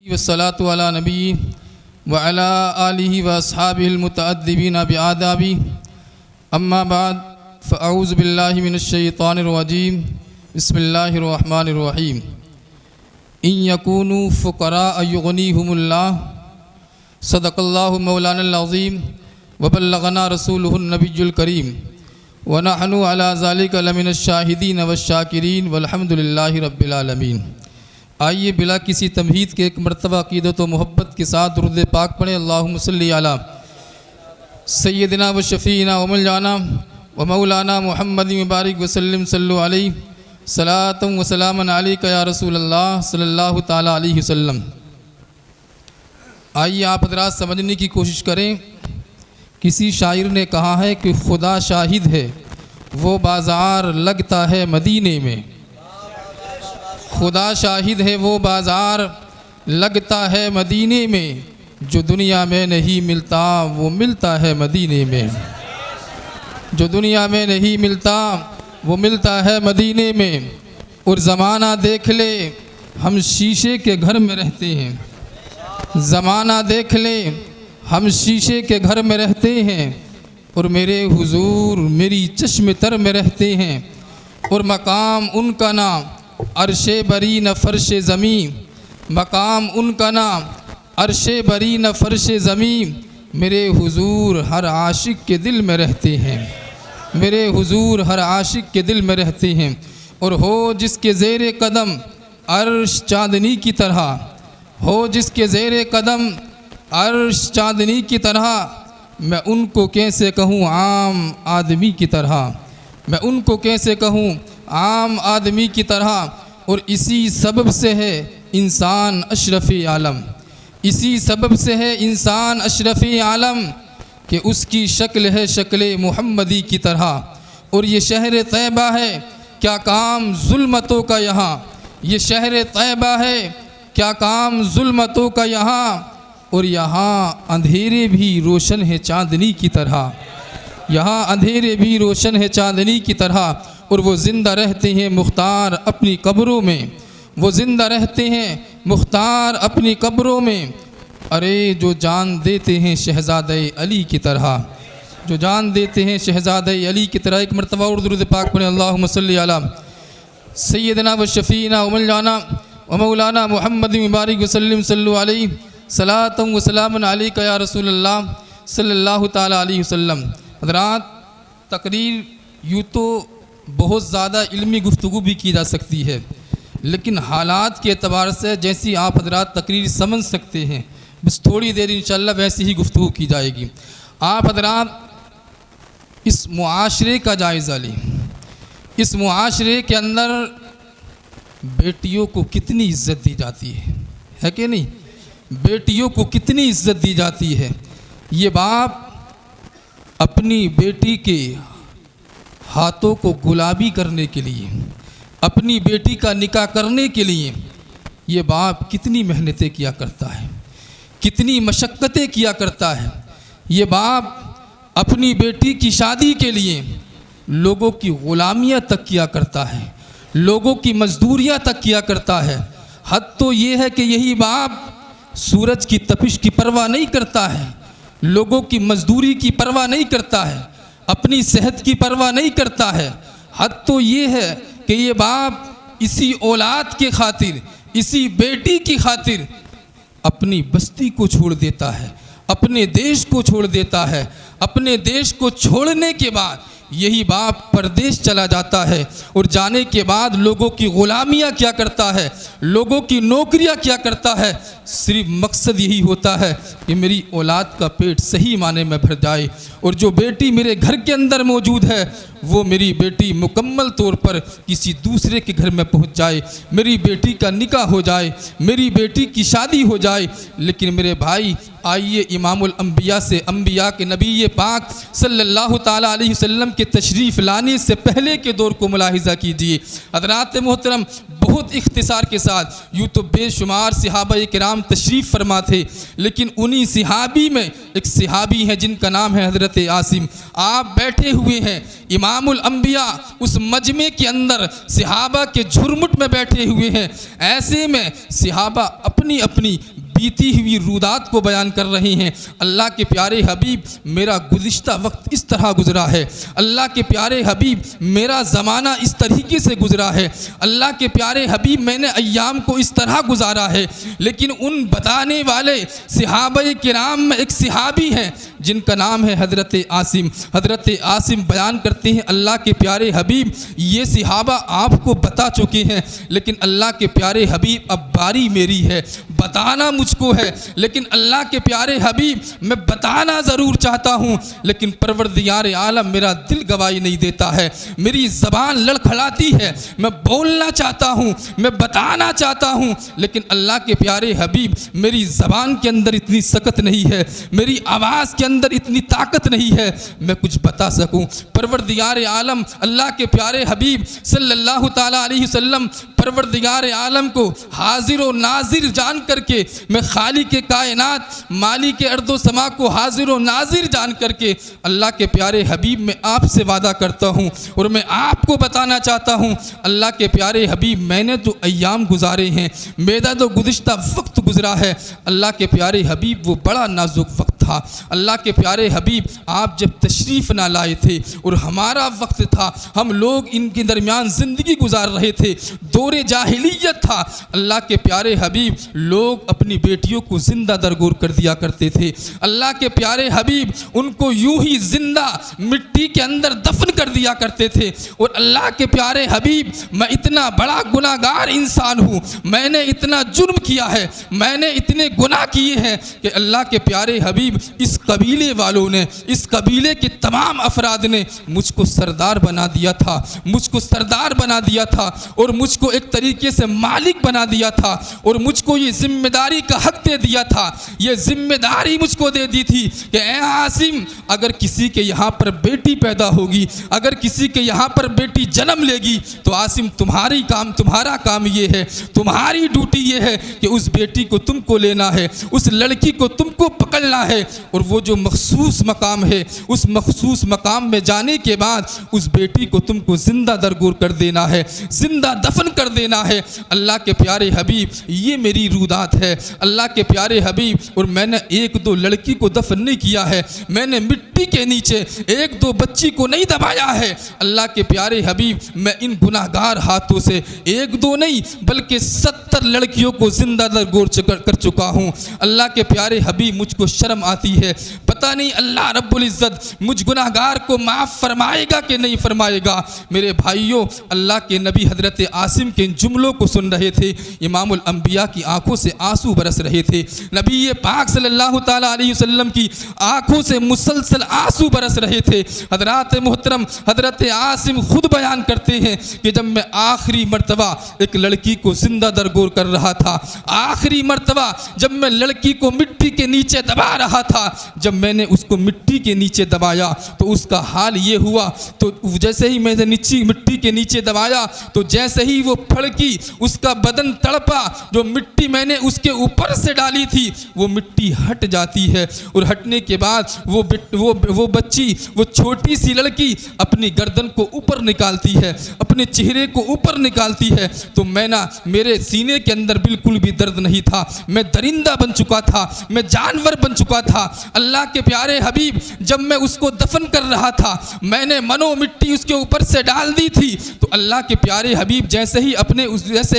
वस्सलातु अला नबी व अला आलिहि व अस्हाबिहिल मुतअद्दिबीना बिआदाबी अम्मा बाद फ़अऊज़ु बिल्लाहि मिनश शैतानिर रजीम बिस्मिल्लाहिर रहमानिर रहीम इन यकूनु फ़ुक़रा युग़निहुमुल्लाह सदक़ल्लाहु मौलानल अज़ीम व बल्लगना रसूलुहुन नबियुल करीम व नहनु अला ज़ालिका लमिनश शाहिदीन वश्शाकिरीन वल्हम्दुलिल्लाहि रब्बिल आलमीन। आइए बिला किसी तमहीद के एक मरतबा अक़ीदत व मोहब्बत के साथ दुरूद पाक पढ़ें। अल्लाहुम्मा सल्लि अला सय्यदिना व शफ़ीना व मौलाना व मौलाना मुहम्मद मुबारक वसल्लम सल्लु अलैहि सलातम व सलामन अलैका या रसूलल्लाह सल्लल्लाहु ताला अलैहि वसल्लम। आइए आप हज़रात समझने की कोशिश करें। किसी शायर ने कहा है कि खुदा शाहिद है वो बाज़ार लगता है मदीने में। खुदा शाहिद है वो बाज़ार लगता है मदीने में, जो दुनिया में नहीं मिलता वो मिलता है मदीने में। जो दुनिया में नहीं मिलता वो मिलता है मदीने में। और ज़माना देख ले हम शीशे के घर में रहते हैं। ज़माना देख ले हम शीशे के घर में रहते हैं और मेरे हुजूर मेरी चश्म तर में रहते हैं। और मकाम उनका नाम अर्शे बरी न फ़र्शे ज़मीं, मकाम उनका नाम अर्शे बरी न फ़र्शे ज़मीं। मेरे हुजूर हर आशिक के दिल में रहते हैं। मेरे हुजूर हर आशिक के दिल में रहते हैं। और हो जिसके ज़ेरे कदम अर्श चाँदनी की तरह, हो जिसके ज़ेरे कदम अर्श चाँदनी की तरह, मैं उनको कैसे कहूँ आम आदमी की तरह, मैं उनको कैसे कहूँ आम आदमी की तरह। और इसी सबब से है इंसान अशरफ़ी आलम, इसी सबब से है इंसान अशरफ़ी आलम कि उसकी शक्ल है शक्ल मुहम्मदी की तरह। और ये शहर तैयबा है क्या काम जुल्मतों का यहाँ, ये शहर तैयबा है क्या काम जुल्मतों का यहाँ। और यहाँ अंधेरे भी रोशन है चाँदनी की तरह, यहाँ अंधेरे भी रोशन है चाँदनी की तरह। और वो ज़िंदा रहते हैं मुख्तार अपनी कब्रों में, वो ज़िंदा रहते हैं मुख्तार अपनी कब्रों में। अरे जो जान देते हैं शहज़ादे अली की तरह, जो जान देते हैं शहज़ादे अली की तरह। एक मरतबा और दुरूद पाक पढ़ें। अल्लाहुम्मा सल्लि अला सय्यदिना व शफ़ीना व मौलाना व मौलाना मुहम्मद मुबारक वसल्लम सल्लु अलैहि सलातम व सलामन अलैका या रसूलल्लाह सल्लल्लाहु ताला अलैहि वसल्लम। हज़रात तकरीर यूँ तो बहुत ज़्यादा इल्मी गुफ्तगू भी की जा सकती है, लेकिन हालात के एतबार से जैसी आप हज़रात तकरीर समझ सकते हैं बस थोड़ी देर इंशाअल्लाह वैसी ही गुफ्तगू की जाएगी। आप हज़रात इस मुआशरे का जायज़ा लें। इस मुआशरे के अंदर बेटियों को कितनी इज़्ज़त दी जाती है कि नहीं? बेटियों को कितनी इज़्ज़त दी जाती है। ये बाप अपनी बेटी के हाथों को गुलाबी करने के लिए, अपनी बेटी का निकाह करने के लिए ये बाप कितनी मेहनतें किया करता है, कितनी मशक्क़तें किया करता है। ये बाप अपनी बेटी की शादी के लिए लोगों की ग़ुलामियाँ तक किया करता है, लोगों की मजदूरियाँ तक किया करता है। हद तो ये है कि यही बाप सूरज की तपिश की परवाह नहीं करता है, लोगों की मजदूरी की परवाह नहीं करता है, अपनी सेहत की परवाह नहीं करता है। हद तो ये है कि ये बाप इसी औलाद के खातिर, इसी बेटी की खातिर अपनी बस्ती को छोड़ देता है, अपने देश को छोड़ देता है। अपने देश को छोड़ने के बाद यही बाप परदेश चला जाता है और जाने के बाद लोगों की ग़ुलामियाँ क्या करता है, लोगों की नौकरियाँ क्या करता है। सिर्फ मकसद यही होता है कि मेरी औलाद का पेट सही माने में भर जाए और जो बेटी मेरे घर के अंदर मौजूद है वो मेरी बेटी मुकम्मल तौर पर किसी दूसरे के घर में पहुंच जाए, मेरी बेटी का निकाह हो जाए, मेरी बेटी की शादी हो जाए। लेकिन मेरे भाई आइए इमामुल अंबिया से, अंबिया के नबी पाक सल्लल्लाहु ताला अलैहि वसल्लम के तशरीफ़ लाने से पहले के दौर को मुलाहिज़ा कीजिए। हज़रात मोहतरम बहुत इख्तिसार के साथ यूँ तो बेशुमार सहाबा किराम तशरीफ़ फरमा थे, लेकिन उन्हीं सहाबी में एक सहाबी हैं जिनका नाम है हज़रत आसिम। आप बैठे हुए हैं, इमामुल अंबिया उस मजमे के अंदर सहाबा के झुरमुट में बैठे हुए हैं। ऐसे में सहाबा अपनी अपनी बीती हुई रुदात को बयान कर रहे हैं। अल्लाह के प्यारे हबीब, मेरा गुज़िश्ता वक्त इस तरह गुज़रा है। अल्लाह के प्यारे हबीब, मेरा ज़माना इस तरीके से गुज़रा है। अल्लाह के प्यारे हबीब, मैंने अय्याम को इस तरह गुजारा है। लेकिन उन बताने वाले सहाबाए किराम में एक सहाबी हैं जिनका नाम है हज़रत आसिम। हज़रत आसिम बयान करते हैं, अल्लाह के प्यारे हबीब, ये सहाबा आपको बता चुके हैं, लेकिन अल्लाह के प्यारे हबीब, अब बारी मेरी है, बताना मुझको है। लेकिन अल्लाह के प्यारे हबीब, मैं बताना ज़रूर चाहता हूँ, लेकिन परवरदिगार आलम मेरा दिल गवाही नहीं देता है, मेरी ज़बान लड़खड़ाती है। मैं बोलना चाहता हूँ, मैं बताना चाहता हूँ, लेकिन अल्लाह के प्यारे हबीब, मेरी ज़बान के अंदर इतनी सकत नहीं है, मेरी आवाज़ के अंदर इतनी ताकत नहीं है मैं कुछ बता सकूं। परवरदिगार आलम अल्लाह के प्यारे हबीब सल्लल्लाहु ताला अलैहि वसल्लम परवरदिगार आलम को हाजिर व नाजिर जान करके, मैं खालिक के कायनात मालिक अर्दो समा को हाजिर व नाजिर जान करके अल्लाह के प्यारे हबीब, मैं आपसे वादा करता हूँ और मैं आपको बताना चाहता हूँ, अल्लाह के प्यारे हबीब, मैंने तो अय्याम गुजारे हैं, मेरा तो गुज़िश्ता वक्त गुजरा है। अल्लाह के प्यारे हबीब, वो बड़ा नाजुक वक्त था। अल्लाह के प्यारे हबीब, आप जब तशरीफ़ ना लाए थे और हमारा वक्त था, हम लोग इनके दरमियान ज़िंदगी गुजार रहे थे, दौरे जाहिलियत था। अल्लाह के प्यारे हबीब, लोग अपनी बेटियों को ज़िंदा दरगोर कर दिया करते थे। अल्लाह के प्यारे हबीब, उनको यूं ही ज़िंदा मिट्टी के अंदर दफन कर दिया करते थे। और अल्लाह के प्यारे हबीब, मैं इतना बड़ा गुनाहगार इंसान हूँ, मैंने इतना जुर्म किया है, मैंने इतने गुनाह किए हैं कि अल्लाह के प्यारे हबीब, इस कबीले वालों ने, इस कबीले के तमाम अफराद ने मुझको सरदार बना दिया था, मुझको सरदार बना दिया था और मुझको एक तरीके से मालिक बना दिया था और मुझको ये जिम्मेदारी का हक दे दिया था। ये जिम्मेदारी मुझको दे दी थी कि ए आसिम, अगर किसी के यहाँ पर बेटी पैदा होगी, अगर किसी के यहाँ पर बेटी जन्म लेगी, तो आसिम तुम्हारा काम ये है, तुम्हारी ड्यूटी ये है कि उस बेटी को तुमको लेना है, उस लड़की को तुमको पकड़ना है और वो जो मखसूस मकाम है, उस मखसूस मकाम में जाने के बाद उस बेटी को तुमको ज़िंदा दरगोर कर देना है, ज़िंदा दफन कर देना है। अल्लाह के प्यारे हबीब, ये मेरी रुदात है अल्लाह के प्यारे हबीब। और मैंने एक दो लड़की को दफन नहीं किया है, मैंने मिट्टी के नीचे एक दो बच्ची को नहीं दबाया है। अल्लाह के प्यारे हबीब, मैं इन गुनाहगार हाथों से एक दो नहीं बल्कि 70 लड़कियों को ज़िंदा दरगोर कर चुका हूँ। अल्लाह के प्यारे हबीब, मुझको शर्म आती है, पता नहीं अल्लाह रब्बुल इज़्ज़त मुझ गुनाहगार को माफ़ फरमाएगा कि नहीं फरमाएगा। मेरे भाइयों, अल्लाह के नबी हज़रत आसिम के जुमलों को सुन रहे थे, इमामुल अंबिया की आंखों से आंसू बरस रहे थे। नबी पाक सल्लल्लाहु ताला अलैहि वसल्लम की आंखों से मुसलसल आंसू बरस रहे थे। हज़रात मोहतरम हज़रत आसिम खुद बयान करते हैं कि जब मैं आखिरी मर्तबा एक लड़की को ज़िंदा दरगोर कर रहा था, आखिरी मर्तबा जब मैं लड़की को मिट्टी के नीचे दबा रहा था, जब मैंने उसको मिट्टी के नीचे दबाया तो उसका हाल ये हुआ, तो जैसे ही मैंने मिट्टी के नीचे दबाया तो जैसे ही वो फड़की, उसका बदन तड़पा, जो मिट्टी मैंने उसके ऊपर से डाली थी वो मिट्टी हट जाती है और हटने के बाद वो बच्ची, वो छोटी सी लड़की अपनी गर्दन को ऊपर निकालती है, अपने चेहरे को ऊपर निकालती है। तो मेरे सीने के अंदर बिल्कुल भी दर्द नहीं था, मैं दरिंदा बन चुका था, मैं जानवर बन चुका था। अल्लाह के प्यारे हबीब, जब मैं उसको दफन कर रहा था, मैंने मनो मिट्टी उसके ऊपर से डाल दी थी, तो अल्लाह के प्यारे हबीब जैसे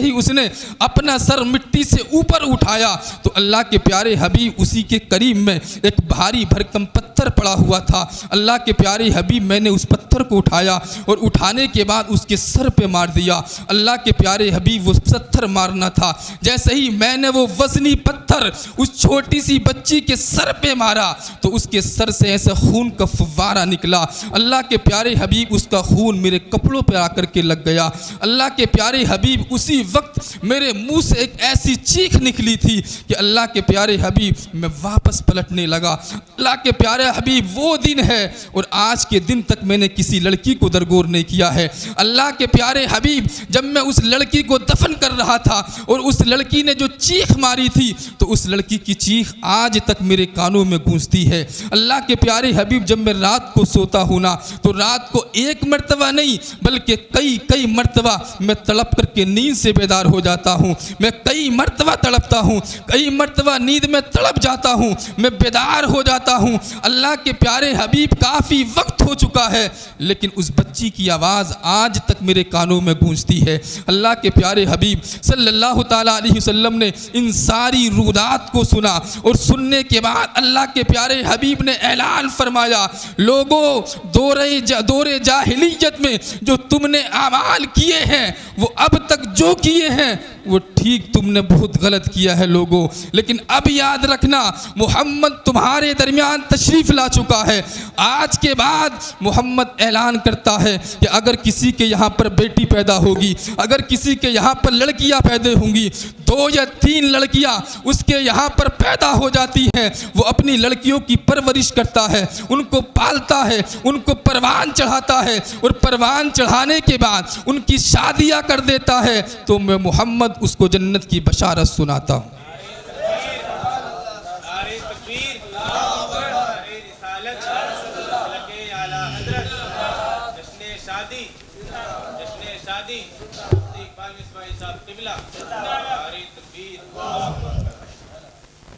ही उसने अपना सर मिट्टी से ऊपर उठाया तो अल्लाह के प्यारे हबीब, उसी के करीब में एक भारी भरकम पत्थर पड़ा हुआ था। अल्लाह के प्यारे हबीब, मैंने उस पत्थर को उठाया और उठाने के बाद उसके सर पे मार दिया। अल्लाह के प्यारे हबीब, वो पत्थर मारना था, जैसे ही मैंने वो वजनी पत्थर उस छोटी सी बच्ची के सर पे मारा तो उसके सर से ऐसा खून का फव्वारा निकला। अल्लाह के प्यारे हबीब, उसका खून मेरे कपड़ों पे आकर के लग गया। अल्लाह के प्यारे हबीब, उसी वक्त मेरे मुंह से एक ऐसी चीख निकली थी कि अल्लाह के प्यारे हबीब, मैं वापस पलटने लगा। अल्लाह के प्यारे हबीब, वो दिन है और आज के दिन तक मैंने किसी लड़की को दरगोर नहीं किया है। अल्लाह के प्यारे हबीब, जब मैं उस लड़की को दफन कर रहा था और उस लड़की ने जो चीख मारी थी तो उस लड़की की चीख आज तक मेरे कानों में गूंजती है। है। अल्लाह के प्यारे हबीब, जब मैं रात को सोता हूँ ना, तो रात को एक मर्तबा नहीं बल्कि कई मर्तबा मैं तड़प करके नींद से बेदार हो जाता हूँ। मैं कई मर्तबा तड़पता हूँ, कई मर्तबा नींद में तड़प जाता हूँ, मैं बेदार हो जाता हूँ। अल्लाह के प्यारे हबीब, काफ़ी वक्त हो चुका है लेकिन उस बच्ची की आवाज़ आज तक मेरे कानों में गूंजती है। अल्लाह के प्यारे हबीब सल्लल्लाहु ताला अलैहि वसल्लम ने इन सारी रुदात को सुना और सुनने के बाद अल्लाह के प्यारे हबीब ने ऐलान फरमाया, लोगों, दौरे जाहिलियत में जो तुमने आमाल किए हैं वो अब तक जो किए हैं वो ठीक तुमने बहुत गलत किया है लोगों, लेकिन अब याद रखना मोहम्मद तुम्हारे दरमियान तशरीफ़ ला चुका है। आज के बाद मोहम्मद ऐलान करता है कि अगर किसी के यहाँ पर बेटी पैदा होगी, अगर किसी के यहाँ पर लड़कियाँ पैदा होंगी, 2 या 3 लड़कियाँ उसके यहाँ पर पैदा हो जाती हैं, वो अपनी लड़कियों की परवरिश करता है, उनको पालता है, उनको परवान चढ़ाता है और परवान चढ़ाने के बाद उनकी शादियाँ कर देता है, तो मैं मोहम्मद उसको जन्नत की बशारत सुनाता हूँ।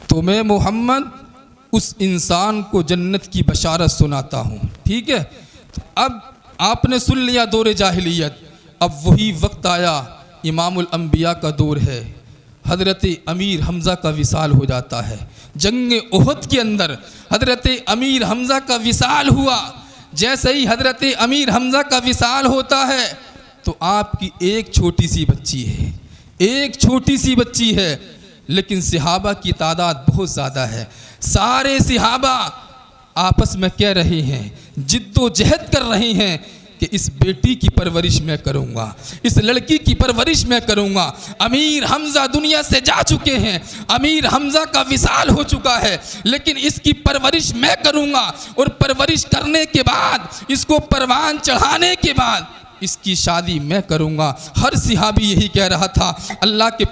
तो मैं मोहम्मद उस इंसान को जन्नत की बशारत सुनाता हूँ। ठीक है, तो अब आपने सुन लिया दौरे जाहिलियत, अब वही वक्त आया, इमामुल अंबिया का दौर है। हज़रत अमीर हमज़ा का विसाल हो जाता है। जंग उहद के अंदर हज़रत अमीर हमज़ा का विसाल हुआ। जैसे ही हज़रत अमीर हमज़ा का विसाल होता है तो आपकी एक छोटी सी बच्ची है, एक छोटी सी बच्ची है, लेकिन सहाबा की तादाद बहुत ज़्यादा है। सारे सहाबा आपस में कह रहे हैं, जिद्दोजहद कर रहे हैं कि इस बेटी की परवरिश मैं करूँगा, इस लड़की की परवरिश मैं करूँगा। अमीर हमज़ा दुनिया से जा चुके हैं, अमीर हमज़ा का विसाल हो चुका है, लेकिन इसकी परवरिश मैं करूँगा और परवरिश करने के बाद, इसको परवान चढ़ाने के बाद इसकी शादी मैं करूँगा। हर सहाबी यही कह रहा था। अल्लाह के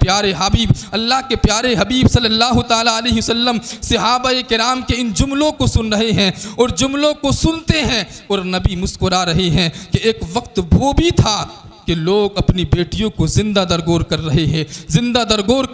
प्यारे हबीब सल्लल्लाहु ताला अलैहि वसल्लम सहाबाए किराम के इन जुमलों को सुन रहे हैं और जुमलों को सुनते हैं और नबी मुस्कुरा रहे हैं कि एक वक्त वो भी था कि लोग अपनी बेटियों को जिंदा दरगोर कर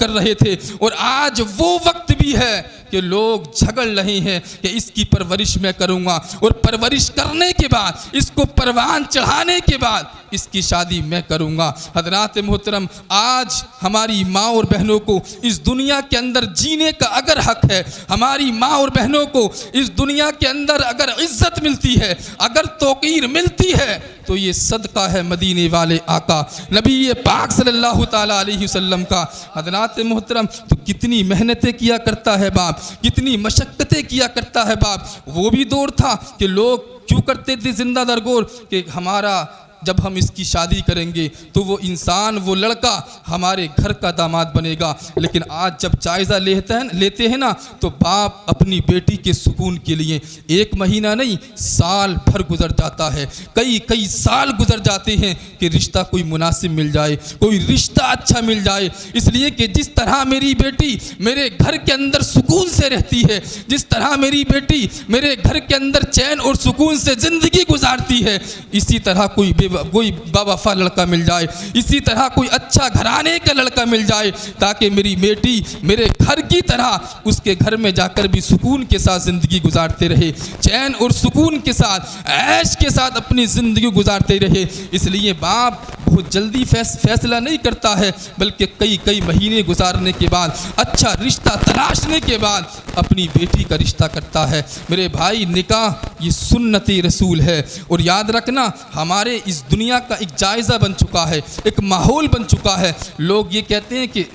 रहे थे और आज वो वक्त भी है कि लोग झगड़ रहे हैं कि इसकी परवरिश मैं करूँगा और परवरिश करने के बाद, इसको परवान चढ़ाने के बाद इसकी शादी मैं करूँगा। हज़रात मोहतरम, आज हमारी माँ और बहनों को इस दुनिया के अंदर जीने का अगर हक है, हमारी माँ और बहनों को इस दुनिया के अंदर अगर इज़्ज़त मिलती है, अगर तौक़ीर मिलती है, तो ये सदका है मदीने वाले आका नबी पाक सल्लल्लाहु ताला अलैहि वसल्लम का। हज़रात मोहतरम, तो कितनी मेहनतें किया करता है बाप, कितनी मशक्क़तें किया करता है बाप। वो भी दौर था कि लोग क्यों करते थे जिंदा दरगोर कि हमारा जब हम इसकी शादी करेंगे तो वो इंसान, वो लड़का हमारे घर का दामाद बनेगा। लेकिन आज जब जायज़ा लेते हैं ना, तो बाप अपनी बेटी के सुकून के लिए 1 महीना नहीं, साल भर गुजर जाता है, कई साल गुजर जाते हैं कि रिश्ता कोई मुनासिब मिल जाए, कोई रिश्ता अच्छा मिल जाए। इसलिए कि जिस तरह मेरी बेटी मेरे घर के अंदर सुकून से रहती है, जिस तरह मेरी बेटी मेरे घर के अंदर चैन और सुकून से ज़िंदगी गुजारती है, इसी तरह कोई बावफा लड़का मिल जाए, इसी तरह कोई अच्छा घराने का लड़का मिल जाए, ताकि मेरी बेटी मेरे घर की तरह उसके घर में जाकर भी सुकून के साथ ज़िंदगी गुजारते रहे, चैन और सुकून के साथ, ऐश के साथ अपनी ज़िंदगी गुजारते रहे। इसलिए बाप बहुत जल्दी फैसला नहीं करता है, बल्कि कई महीने गुजारने के बाद, अच्छा रिश्ता तलाशने के बाद अपनी बेटी का रिश्ता करता है। मेरे भाई, निकाह ये सुन्नती रसूल है। और याद रखना, हमारे इस दुनिया का एक जायज़ा बन चुका है, एक माहौल बन चुका है। लोग ये कहते हैं कि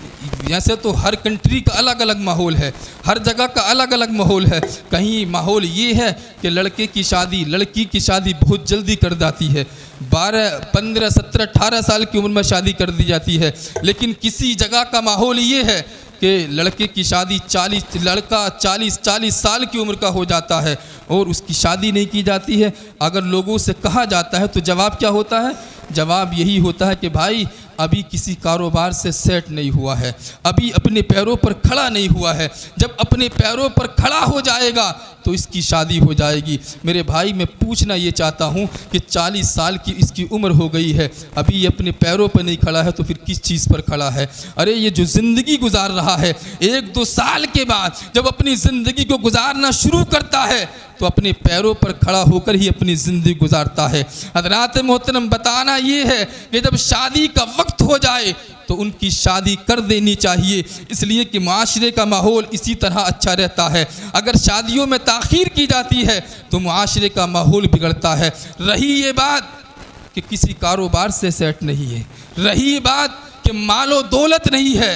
वैसे तो हर कंट्री का अलग अलग माहौल है, हर जगह का अलग अलग माहौल है। कहीं माहौल ये है कि लड़के की शादी, लड़की की शादी बहुत जल्दी कर जाती है, 12, 15, 17, 18 साल की उम्र में शादी कर दी जाती है। लेकिन किसी जगह का माहौल ये है कि लड़के की शादी 40 साल की उम्र का हो जाता है और उसकी शादी नहीं की जाती है। अगर लोगों से कहा जाता है तो जवाब क्या होता है? जवाब यही होता है कि भाई अभी किसी कारोबार से सेट नहीं हुआ है, अभी अपने पैरों पर खड़ा नहीं हुआ है। जब अपने पैरों पर खड़ा हो जाएगा तो तो इसकी शादी हो जाएगी। मेरे भाई मैं पूछना ये चाहता हूँ कि 40 साल की इसकी उम्र हो गई है, अभी ये अपने पैरों पर नहीं खड़ा है तो फिर किस चीज़ पर खड़ा है? अरे ये जो ज़िंदगी गुजार रहा है, 1-2 साल के बाद जब अपनी ज़िंदगी को गुजारना शुरू करता है तो अपने पैरों पर खड़ा होकर ही अपनी ज़िंदगी गुजारता है। हज़रात मोहतरम, बताना ये है कि जब शादी का वक्त हो जाए तो उनकी शादी कर देनी चाहिए, इसलिए कि माशरे का माहौल इसी तरह अच्छा रहता है। अगर शादियों में ताख़ीर की जाती है तो माशरे का माहौल बिगड़ता है। रही ये बात कि किसी कारोबार से सेट नहीं है, रही ये बात कि मालो दौलत नहीं है,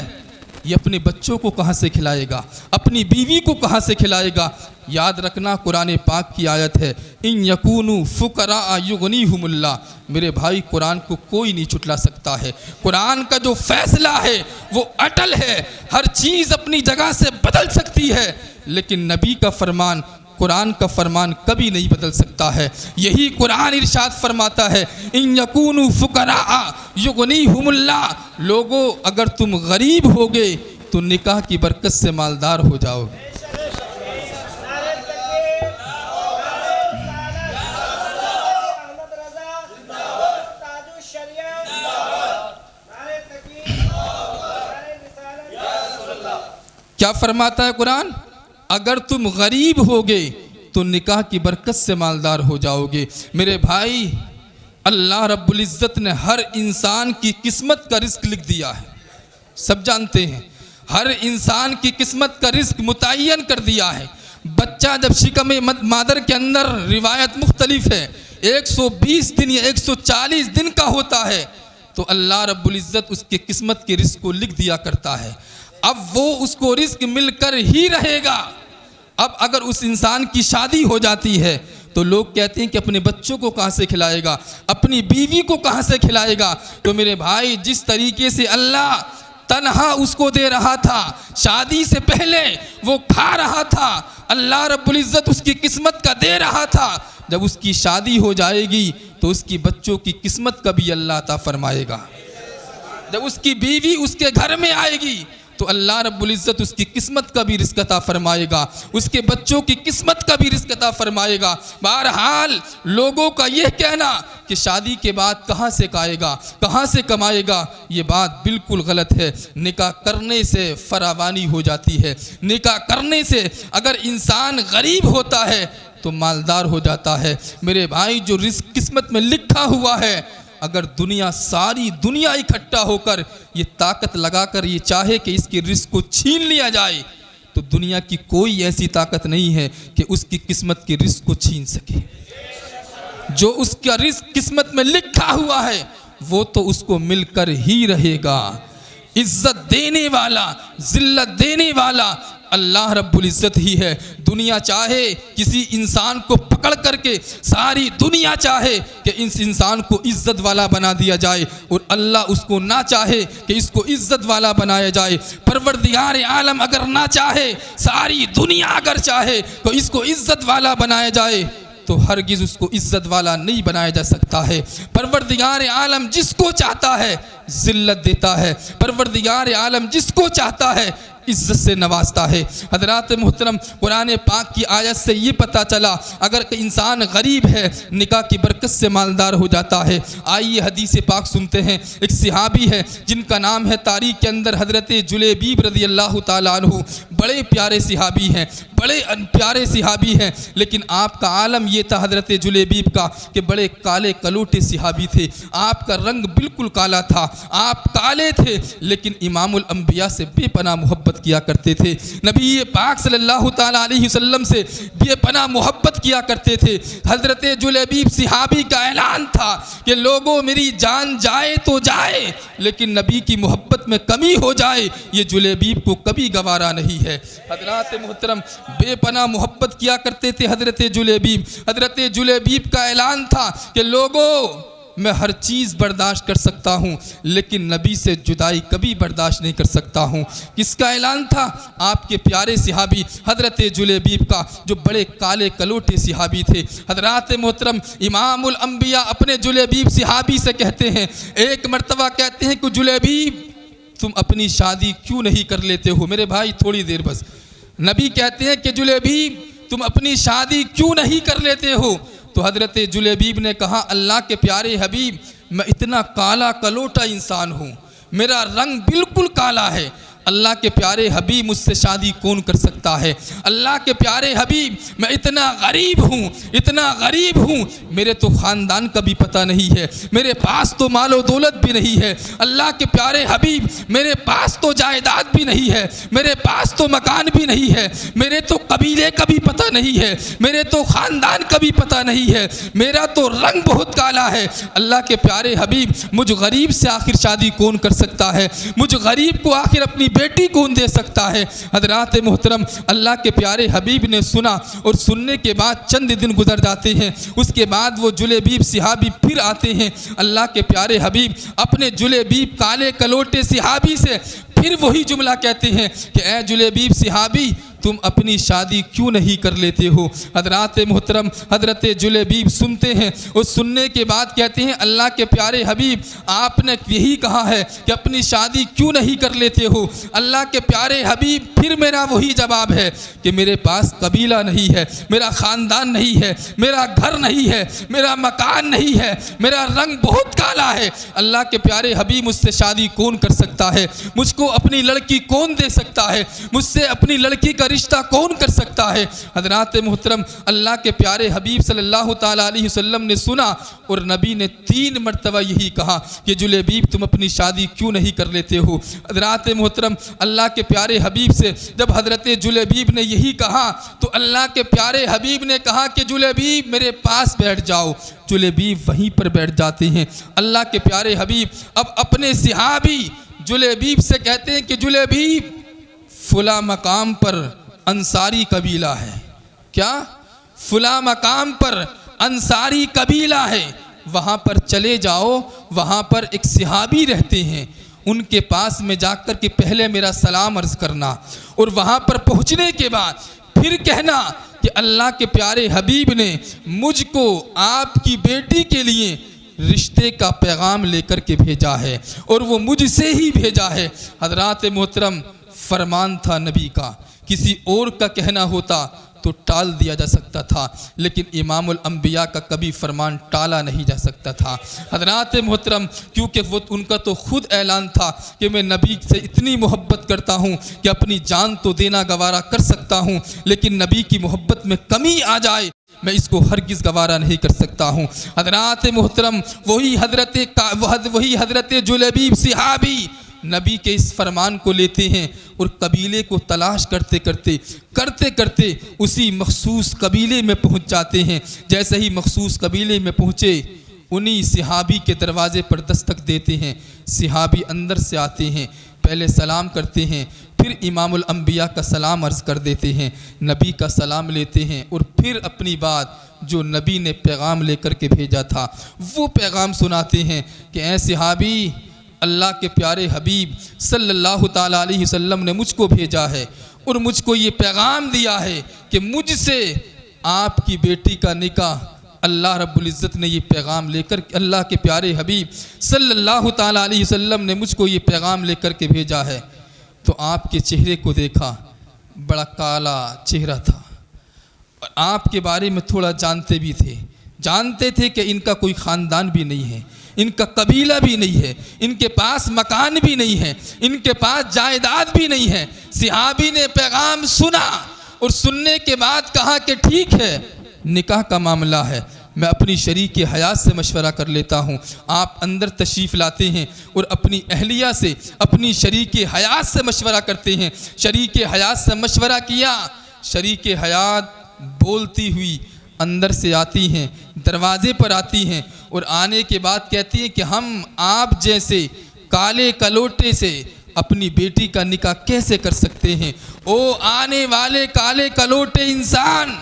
ये अपने बच्चों को कहाँ से खिलाएगा, अपनी बीवी को कहाँ से खिलाएगा? याद रखना, कुरान पाक की आयत है, इन यकूनु फुकरा युगनीहुमुल्लाह। मेरे भाई, कुरान को कोई नहीं छुटला सकता है। कुरान का जो फैसला है वो अटल है। हर चीज़ अपनी जगह से बदल सकती है, लेकिन नबी का फरमान, कुरान का फरमान कभी नहीं बदल सकता है। यही कुरान इरशाद फरमाता है, इन यकूनु फुकरा युगनीहुमुल्लाह। लोगों, अगर तुम गरीब होगे तो निकाह की बरकत से मालदार हो जाओगे। क्या फरमाता है कुरान? अगर तुम गरीब होगे तो निकाह की बरकत से मालदार हो जाओगे। मेरे भाई, अल्लाह रब्बुल इज़्ज़त ने हर इंसान की किस्मत का रिस्क लिख दिया है। सब जानते हैं, हर इंसान की किस्मत का रिस्क मुतय्यन कर दिया है। बच्चा जब शिकम मादर के अंदर, रिवायत मुख्तलिफ है, 120 दिन या 140 दिन का होता है तो अल्लाह रब्बुल इज़्ज़त उसके किस्मत के रिस्क को लिख दिया करता है। अब वो उसको रिस्क मिलकर ही रहेगा। अब अगर उस इंसान की शादी हो जाती है तो लोग कहते हैं कि अपने बच्चों को कहाँ से खिलाएगा, अपनी बीवी को कहाँ से खिलाएगा? तो मेरे भाई, जिस तरीके से अल्लाह तन्हा उसको दे रहा था, शादी से पहले वो खा रहा था, अल्लाह रब्बुल इज़्ज़त उसकी किस्मत का दे रहा था। जब उसकी शादी हो जाएगी तो उसकी बच्चों की किस्मत का भी अल्लाह अता फरमाएगा। जब उसकी बीवी उसके घर में आएगी तो अल्लाह रब्बुल इज़्ज़त उसकी किस्मत का भी रिज़्क़ अता फरमाएगा, उसके बच्चों की किस्मत का भी रिज़्क़ अता फरमाएगा। बहरहाल, लोगों का यह कहना कि शादी के बाद कहाँ से खाएगा, कहाँ से कमाएगा, ये बात बिल्कुल गलत है। निकाह करने से फरावानी हो जाती है। निकाह करने से अगर इंसान गरीब होता है तो मालदार हो जाता है। मेरे भाई, जो रिज़्क़ किस्मत में लिखा हुआ है, अगर दुनिया, सारी दुनिया इकट्ठा होकर ये ताकत लगाकर ये चाहे कि इसके रिस्क को छीन लिया जाए तो दुनिया की कोई ऐसी ताकत नहीं है कि उसकी किस्मत के रिस्क को छीन सके। जो उसका रिस्क किस्मत में लिखा हुआ है वो तो उसको मिलकर ही रहेगा। इज्जत देने वाला, जिल्लत देने वाला अल्लाह रब्बुल इज़्ज़त ही है। दुनिया चाहे किसी इंसान को पकड़ करके, सारी दुनिया चाहे कि इस इंसान को इज़्ज़त वाला बना दिया जाए और अल्लाह उसको ना चाहे कि इसको इज़्ज़त वाला बनाया जाए। परवरदिगार आलम अगर ना चाहे, सारी दुनिया अगर चाहे तो इसको इज़्ज़त वाला बनाया जाए तो हरगिज़ उसको इज़्ज़त वाला नहीं बनाया जा सकता है। परवरदिगार आलम जिसको चाहता है ज़िल्लत देता है, परवरदिगार आलम जिसको चाहता है इज़्ज़त से नवाजता है। हज़रात मोहतरम, कुरान पाक की आयत से ये पता चला अगर कोई इंसान गरीब है निकाह की बरकत से मालदार हो जाता है। आइए हदीस पाक सुनते हैं। एक सहाबी है जिनका नाम है, तारीख के अंदर हज़रत जुलैबीब रज़ी अल्लाह ताला अन्हु, बड़े प्यारे सहाबी हैं, बड़े प्यारे सहाबी हैं, लेकिन आपका आलम ये था हज़रत जुलैबीब का कि बड़े काले कलोटे सहाबी थे। आपका रंग बिल्कुल काला था, आप काले थे, लेकिन इमामुल अंबिया से बेपनाह मोहब्बत किया करते थे। नबी पाक सल्लल्लाहु ताला अलैहि वसल्लम से बेपनाह मोहब्बत किया करते थे। हज़रत जुलैबीब सहाबी का ऐलान था कि लोगों, मेरी जान जाए तो जाए, लेकिन नबी की मोहब्बत में कमी हो जाए ये जुलैबीब को कभी गवारा नहीं है। हज़रात मोहतरम, बेपनाह मोहब्बत किया करते थे हज़रत जुलैबीब। हज़रत जुलैबीब का ऐलान था कि लोगों, मैं हर चीज़ बर्दाश्त कर सकता हूँ लेकिन नबी से जुदाई कभी बर्दाश्त नहीं कर सकता हूँ। किसका ऐलान था? आपके प्यारे सहाबी हज़रत जुलैबीब का, जो बड़े काले कलोटे सहाबी थे। हज़रात मोहतरम, इमामुल अंबिया अपने जुलैबीब सहाबी से कहते हैं, एक मरतबा कहते हैं कि जुलैबीब, तुम अपनी शादी क्यों नहीं कर लेते हो? मेरे भाई थोड़ी देर बस। नबी कहते हैं कि जुलैबीब, तुम अपनी शादी क्यों नहीं कर लेते हो? तो हज़रत जुलेबीब ने कहा, अल्लाह के प्यारे हबीब, मैं इतना काला कलोटा इंसान हूँ, मेरा रंग बिल्कुल काला है, अल्लाह के प्यारे हबीब मुझसे शादी कौन कर सकता है? अल्लाह के प्यारे हबीब, मैं इतना गरीब हूँ, इतना गरीब हूँ, मेरे तो ख़ानदान का भी पता नहीं है, मेरे पास तो मालो दौलत भी नहीं है। अल्लाह के प्यारे हबीब, मेरे पास तो जायदाद भी नहीं है, मेरे पास तो मकान भी नहीं है, मेरे तो कबीले का भी पता नहीं है, मेरे तो ख़ानदान का भी पता नहीं है, मेरा तो रंग बहुत काला है। अल्लाह के प्यारे हबीब, मुझ गरीब से आखिर शादी कौन कर सकता है? मुझ गरीब को आखिर अपनी बेटी कौन दे सकता है? हज़रात मोहतरम, अल्लाह के प्यारे हबीब ने सुना और सुनने के बाद चंद दिन गुजर जाते हैं। उसके बाद वो जुलेबीब सिहाबी फिर आते हैं। अल्लाह के प्यारे हबीब अपने जुलेबीब काले कलोटे सिहाबी से फिर वही जुमला कहते हैं कि ए जुलेबीब सिहाबी, तुम अपनी शादी क्यों नहीं कर लेते हो? हज़रात मोहतरम, हज़रत जुलेबीब सुनते हैं और सुनने के बाद कहते हैं, अल्लाह के प्यारे हबीब, आपने यही कहा है कि अपनी शादी क्यों नहीं कर लेते हो? अल्लाह के प्यारे हबीब, फिर मेरा वही जवाब है कि मेरे पास कबीला नहीं है, मेरा ख़ानदान नहीं है, मेरा घर नहीं है, मेरा मकान नहीं है, मेरा रंग बहुत काला है। अल्लाह के प्यारे हबीब, मुझसे शादी कौन कर सकता है? मुझको अपनी लड़की कौन दे सकता है? मुझसे अपनी लड़की का रिश्ता कौन कर सकता है? हज़रात मोहतरम, अल्लाह के प्यारे हबीब सल्लल्लाहु ताला अलैहि वसल्लम ने सुना और नबी ने 3 मरतबा यही कहा कि जुलेबीब, तुम अपनी शादी क्यों नहीं कर लेते हो? हज़रात मोहतरम, अल्लाह के प्यारे हबीब से जब हज़रत जुलेबीब ने यही कहा तो अल्लाह के प्यारे हबीब ने कहा कि जुलेबीब, मेरे पास बैठ जाओ। जुलेबीब वहीं पर बैठ जाते हैं। अल्लाह के प्यारे हबीब अब अपने सिहाबी जुलेबीब से कहते हैं कि जुलेबीब, फुला मकाम पर अंसारी कबीला है। क्या? फुला मकाम पर अंसारी कबीला है, वहाँ पर चले जाओ, वहाँ पर एक सिहाबी रहते हैं, उनके पास में जाकर के पहले मेरा सलाम अर्ज़ करना और वहाँ पर पहुँचने के बाद फिर कहना कि अल्लाह के प्यारे हबीब ने मुझको आपकी बेटी के लिए रिश्ते का पैगाम लेकर के भेजा है और वो मुझसे ही भेजा है। हज़रात मोहतरम, फरमान था नबी का, किसी और का कहना होता तो टाल दिया जा सकता था, लेकिन इमामुल अंबिया का कभी फरमान टाला नहीं जा सकता था। हज़रात मोहतरम, क्योंकि वो उनका तो खुद ऐलान था कि मैं नबी से इतनी मोहब्बत करता हूँ कि अपनी जान तो देना गवारा कर सकता हूँ, लेकिन नबी की मोहब्बत में कमी आ जाए मैं इसको हरगिज़ गवारा नहीं कर सकता हूँ। हज़रात मोहतरम, वही हज़रत जुलेबीब सिहाबी नबी के इस फरमान को लेते हैं और कबीले को तलाश करते करते उसी मखसूस कबीले में पहुंच जाते हैं। जैसे ही मखसूस कबीले में पहुँचे, उन्हीं सिहाबी के दरवाज़े पर दस्तक देते हैं। सिहाबी अंदर से आते हैं, पहले सलाम करते हैं, फिर इमामुल अंबिया का सलाम अर्ज़ कर देते हैं, नबी का सलाम लेते हैं और फिर अपनी बात जो नबी ने पैगाम लेकर के भेजा था वो पैगाम सुनाते हैं कि ऐ सिहाबी, अल्लाह के प्यारे हबीब सल्लल्लाहु ताला अलैहि वसल्लम ने मुझको भेजा है और मुझको ये पैगाम दिया है कि मुझसे आपकी बेटी का निकाह अल्लाह रब्बुल इज़्ज़त ने ये पैगाम लेकर, अल्लाह के प्यारे हबीब सल्लल्लाहु ताला अलैहि वसल्लम ने मुझको ये पैगाम लेकर के भेजा है। तो आपके चेहरे को देखा, बड़ा काला चेहरा था और आपके बारे में थोड़ा जानते थे कि इनका कोई ख़ानदान भी नहीं है, इनका कबीला भी नहीं है, इनके पास मकान भी नहीं है, इनके पास जायदाद भी नहीं है। सिहाबी ने पैगाम सुना और सुनने के बाद कहा कि ठीक है, निकाह का मामला है, मैं अपनी शरीक हयात से मशवरा कर लेता हूँ। आप अंदर तशरीफ़ लाते हैं और अपनी अहलिया से, अपनी शरीक हयात से मशवरा करते हैं। शरीक हयात से मशवरा किया, शरीक हयात बोलती हुई अंदर से आती हैं, दरवाज़े पर आती हैं और आने के बाद कहती हैं कि हम आप जैसे काले कलोटे से अपनी बेटी का निकाह कैसे कर सकते हैं? ओ आने वाले काले कलोटे इंसान,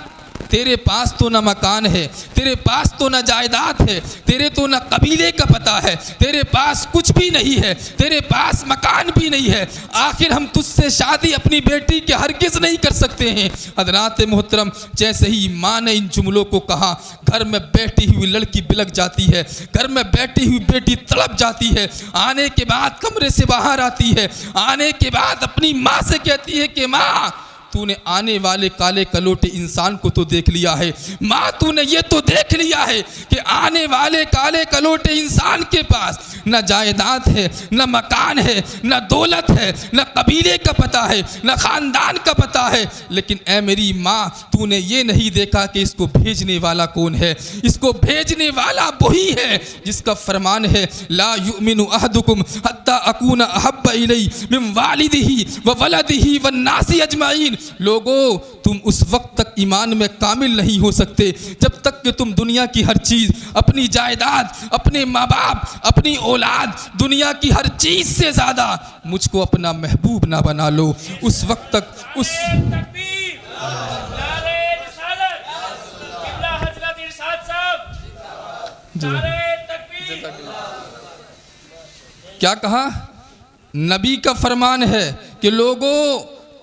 तेरे पास तो ना मकान है, तेरे पास तो ना जायदाद है, तेरे तो ना कबीले का पता है, तेरे पास कुछ भी नहीं है, तेरे पास मकान भी नहीं है, आखिर हम तुझसे शादी अपनी बेटी के हरगिज़ नहीं कर सकते हैं। हज़रात मोहतरम, जैसे ही माँ ने इन जुमलों को कहा, घर में बैठी हुई लड़की बिलक जाती है, घर में बैठी हुई बेटी तड़प जाती है। आने के बाद कमरे से बाहर आती है, आने के बाद अपनी माँ से कहती है कि माँ, तूने आने वाले काले कलोटे इंसान को तो देख लिया है, माँ तूने ये तो देख लिया है कि आने वाले काले कलोटे इंसान के पास न जायदाद है, न मकान है, न दौलत है, न कबीले का पता है, न ख़ानदान का पता है, लेकिन ऐ मेरी माँ तूने ये नहीं देखा कि इसको भेजने वाला कौन है। इसको भेजने वाला वही है जिसका फरमान है ला युमिनु अहदुकुम हत्ता अकूना अहब्बा इलैहि मिन वालिदिही व वलदिही व नासी अजमाइन। लोगों तुम उस वक्त तक ईमान में कामिल नहीं हो सकते जब तक कि तुम दुनिया की हर चीज़, अपनी जायदाद, अपने माँ बाप, अपनी औलाद, दुनिया की हर चीज़ से ज़्यादा मुझको अपना महबूब ना बना लो। उस वक्त तक उस क्या कहा? नबी का फरमान है कि लोगों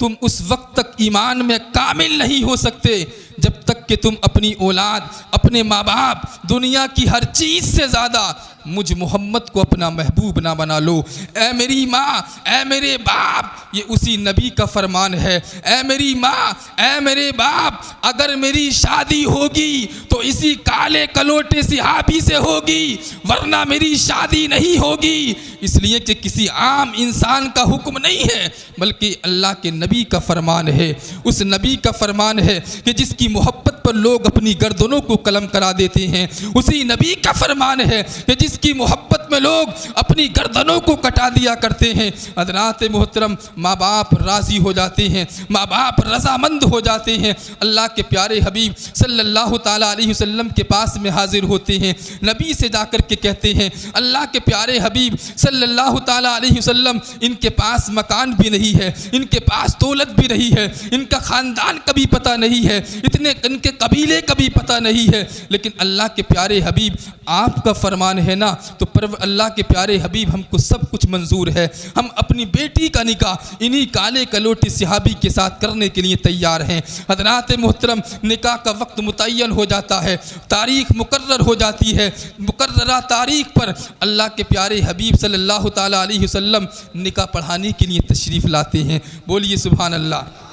तुम उस वक्त तक ईमान में कामिल नहीं हो सकते जब तक कि तुम अपनी औलाद, अपने माँ बाप, दुनिया की हर चीज़ से ज़्यादा मुझ मोहम्मद को अपना महबूब ना बना लो। ऐ मेरी माँ, ऐ मेरे बाप, ये उसी नबी का फरमान है। ऐ मेरी माँ, ऐ मेरे बाप, अगर मेरी शादी होगी तो इसी काले कलोटे सिहाबी से होगी, वरना मेरी शादी नहीं होगी। इसलिए कि किसी आम इंसान का हुक्म नहीं है बल्कि अल्लाह के नबी का फरमान है। उस नबी का फरमान है कि जिसकी मोहब्बत पर लोग अपनी गर्दनों को कलम करा देते हैं। उसी नबी का फरमान है कि जिसकी मोहब्बत में लोग अपनी गर्दनों को कटा दिया करते हैं। हज़रात मोहतरम, माँ बाप राज़ी हो जाते हैं, माँ बाप रज़ामंद हो जाते हैं। अल्लाह के प्यारे हबीब सल्लल्लाहु ताला अलैहि वसल्लम के पास में हाजिर होते हैं। नबी से जाकर के कहते हैं अल्लाह के प्यारे हबीब सल्लल्लाहु ताला अलैहि वसल्लम, इनके पास मकान भी नहीं है, इनके पास दौलत भी नहीं है, इनका ख़ानदान कभी पता नहीं है, इतने इनके कबीले कभी पता नहीं है, लेकिन अल्लाह के प्यारे हबीब आपका फरमान है ना, तो पर अल्लाह के प्यारे हबीब हमको सब कुछ मंजूर है। हम अपनी बेटी का निकाह इन्हीं काले कलोटे सिहाबी के साथ करने के लिए तैयार हैं। हज़रात मोहतरम, निकाह का वक्त मुतय्यन हो जाता है, तारीख मुकर्रर हो जाती है। मुकर्ररा तारीख पर अल्लाह के प्यारे हबीब सल्लल्लाहु ताला अलैहि वसल्लम निकाह पढ़ाने के लिए तशरीफ़ लाते हैं। बोलिए सुभान अल्लाह।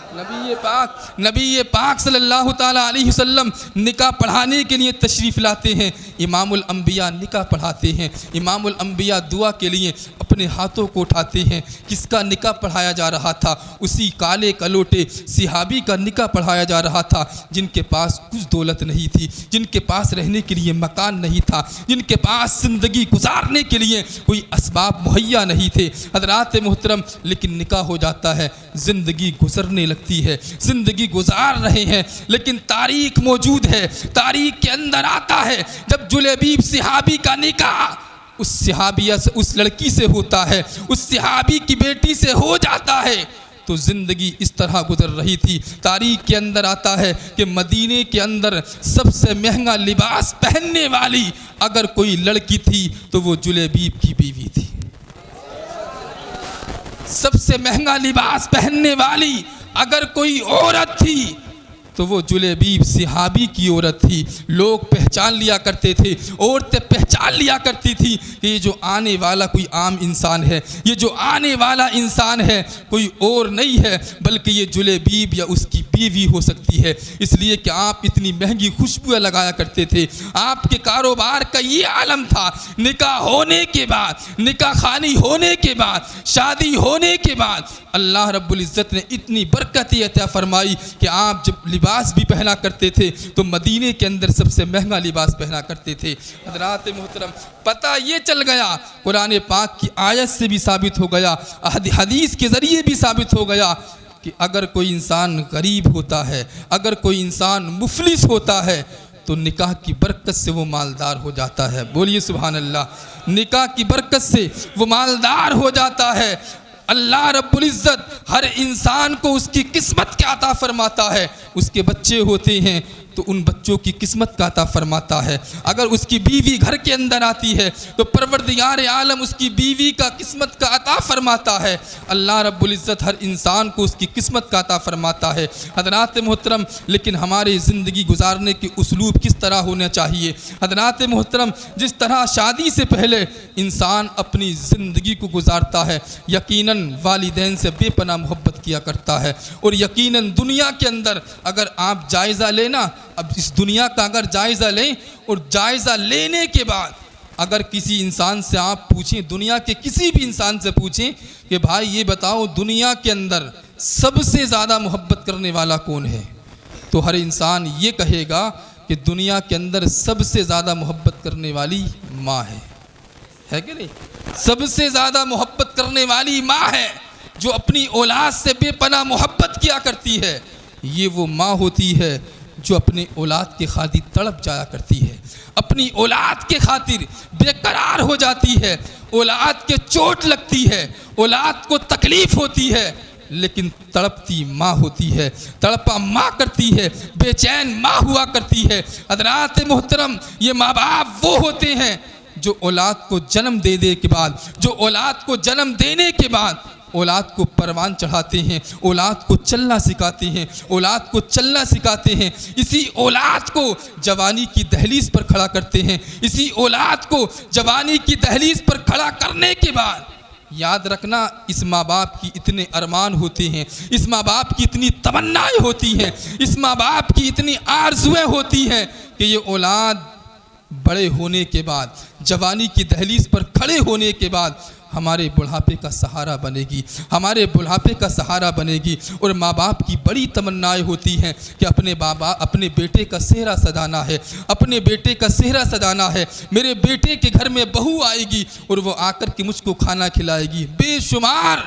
नबी पाक सल्लल्लाहु ताला अलैहि वसल्लम निकाह पढ़ाने के लिए तशरीफ़ लाते हैं। इमामुल अंबिया निकाह पढ़ाते हैं। इमामुल अंबिया दुआ के लिए अपने हाथों को उठाते हैं। किसका निकाह पढ़ाया जा रहा था? उसी काले कलोटे सिहाबी का निकाह पढ़ाया जा रहा था जिनके पास कुछ दौलत नहीं थी, जिनके पास रहने के लिए मकान नहीं था, जिनके पास ज़िंदगी गुजारने के लिए कोई असबाब मुहैया नहीं थे। हज़रात मोहतरम, लेकिन निकाह हो जाता है, ज़िंदगी गुजरने लगती है, ज़िंदगी गुजार रहे हैं, लेकिन तारीख मौजूद है। तारीख के अंदर आता है जब जुलेबीब सिहाबी का निकाह उस सिहाबिया से, उस लड़की से होता है, उस सिहाबी की बेटी से हो जाता है, तो ज़िंदगी इस तरह गुजर रही थी। तारीख के अंदर आता है कि मदीने के अंदर सबसे महंगा लिबास पहनने वाली अगर कोई लड़की थी तो वो जुलेबीब की बीवी थी। सबसे महंगा लिबास पहनने वाली अगर कोई औरत थी तो वो जुलेबीब सिहाबी की औरत थी। लोग पहचान लिया करते थे, औरतें पहचान लिया करती थी कि ये जो आने वाला कोई आम इंसान है, ये जो आने वाला इंसान है कोई और नहीं है बल्कि ये जुलेबीब या उसकी बीवी हो सकती है। इसलिए कि आप इतनी महंगी खुशबुएं लगाया करते थे। आपके कारोबार का ये आलम था। निकाह होने के बाद, निकाह खानी होने के बाद, शादी होने के बाद अल्लाह रब्बुल इज़्ज़त ने इतनी बरकत अता फरमाई कि आप जब लिबास भी पहना करते थे तो मदीने के अंदर सबसे महंगा लिबास पहना करते थे। हज़रात मोहतरम, पता ये चल गया, कुरान पाक की आयत से भी साबित हो गया, हदीस के ज़रिए भी साबित हो गया कि अगर कोई इंसान गरीब होता है, अगर कोई इंसान मुफलिस होता है तो निकाह की बरकत से वो मालदार हो जाता है। बोलिए सुभान अल्लाह। निकाह की बरकत से वो मालदार हो जाता है। अल्लाह रब्बुल इज़्ज़त हर इंसान को उसकी किस्मत क्या अता फरमाता है। उसके बच्चे होते हैं तो उन बच्चों की किस्मत का अता फरमाता है। अगर उसकी बीवी घर के अंदर आती है तो परवरदिगार आलम उसकी बीवी का किस्मत का अता फरमाता है। अल्लाह रब्बुल इज़्ज़त हर इंसान को उसकी किस्मत का अता फरमाता है। हज़रात मोहतरम, लेकिन हमारे ज़िंदगी गुजारने के उस्लूब किस तरह होना चाहिए? हज़रात मोहतरम, जिस तरह शादी से पहले इंसान अपनी ज़िंदगी को गुजारता है, यकीनन वालिदैन से बेपनाह मोहब्बत किया करता है। और यकीनन दुनिया के अंदर अगर आप जायज़ा लेना, अब इस दुनिया का अगर जायज़ा लें और जायज़ा लेने के बाद अगर किसी इंसान से आप पूछें, दुनिया के किसी भी इंसान से पूछें कि भाई ये बताओ दुनिया के अंदर सबसे ज़्यादा मोहब्बत करने वाला कौन है, तो हर इंसान ये कहेगा कि दुनिया के अंदर सबसे ज़्यादा मोहब्बत करने वाली माँ है कि नहीं? सबसे ज़्यादा मोहब्बत करने वाली माँ है, जो अपनी औलाद से बेपनाह मोहब्बत किया करती है। ये वो माँ होती है जो अपने औलाद के खातिर तड़प जाया करती है, अपनी औलाद के खातिर बेकरार हो जाती है, औलाद के चोट लगती है, औलाद को तकलीफ़ होती है, लेकिन तड़पती माँ होती है, तड़पा माँ करती है, बेचैन माँ हुआ करती है। हज़रात मोहतरम, ये माँ बाप वो होते हैं जो औलाद को जन्म दे के बाद, जो औलाद को जन्म देने के बाद औलाद को परवान चढ़ाते हैं, औलाद को चलना सिखाते हैं, औलाद को चलना सिखाते हैं, इसी औलाद को जवानी की दहलीज पर खड़ा करते हैं। इसी औलाद को जवानी की दहलीज पर खड़ा करने के बाद याद रखना, इस माँ बाप की इतने अरमान होते हैं, इस माँ बाप की इतनी तमन्नाएं होती हैं, इस माँ बाप की इतनी आरज़ुएं होती हैं कि ये औलाद बड़े होने के बाद, जवानी की दहलीज पर खड़े होने के बाद हमारे बुढ़ापे का सहारा बनेगी, हमारे बुढ़ापे का सहारा बनेगी। और माँ बाप की बड़ी तमन्नाएं होती हैं कि अपने बेटे का सेहरा सजाना है, अपने बेटे का सेहरा सजाना है, मेरे बेटे के घर में बहू आएगी और वो आकर के मुझको खाना खिलाएगी। बेशुमार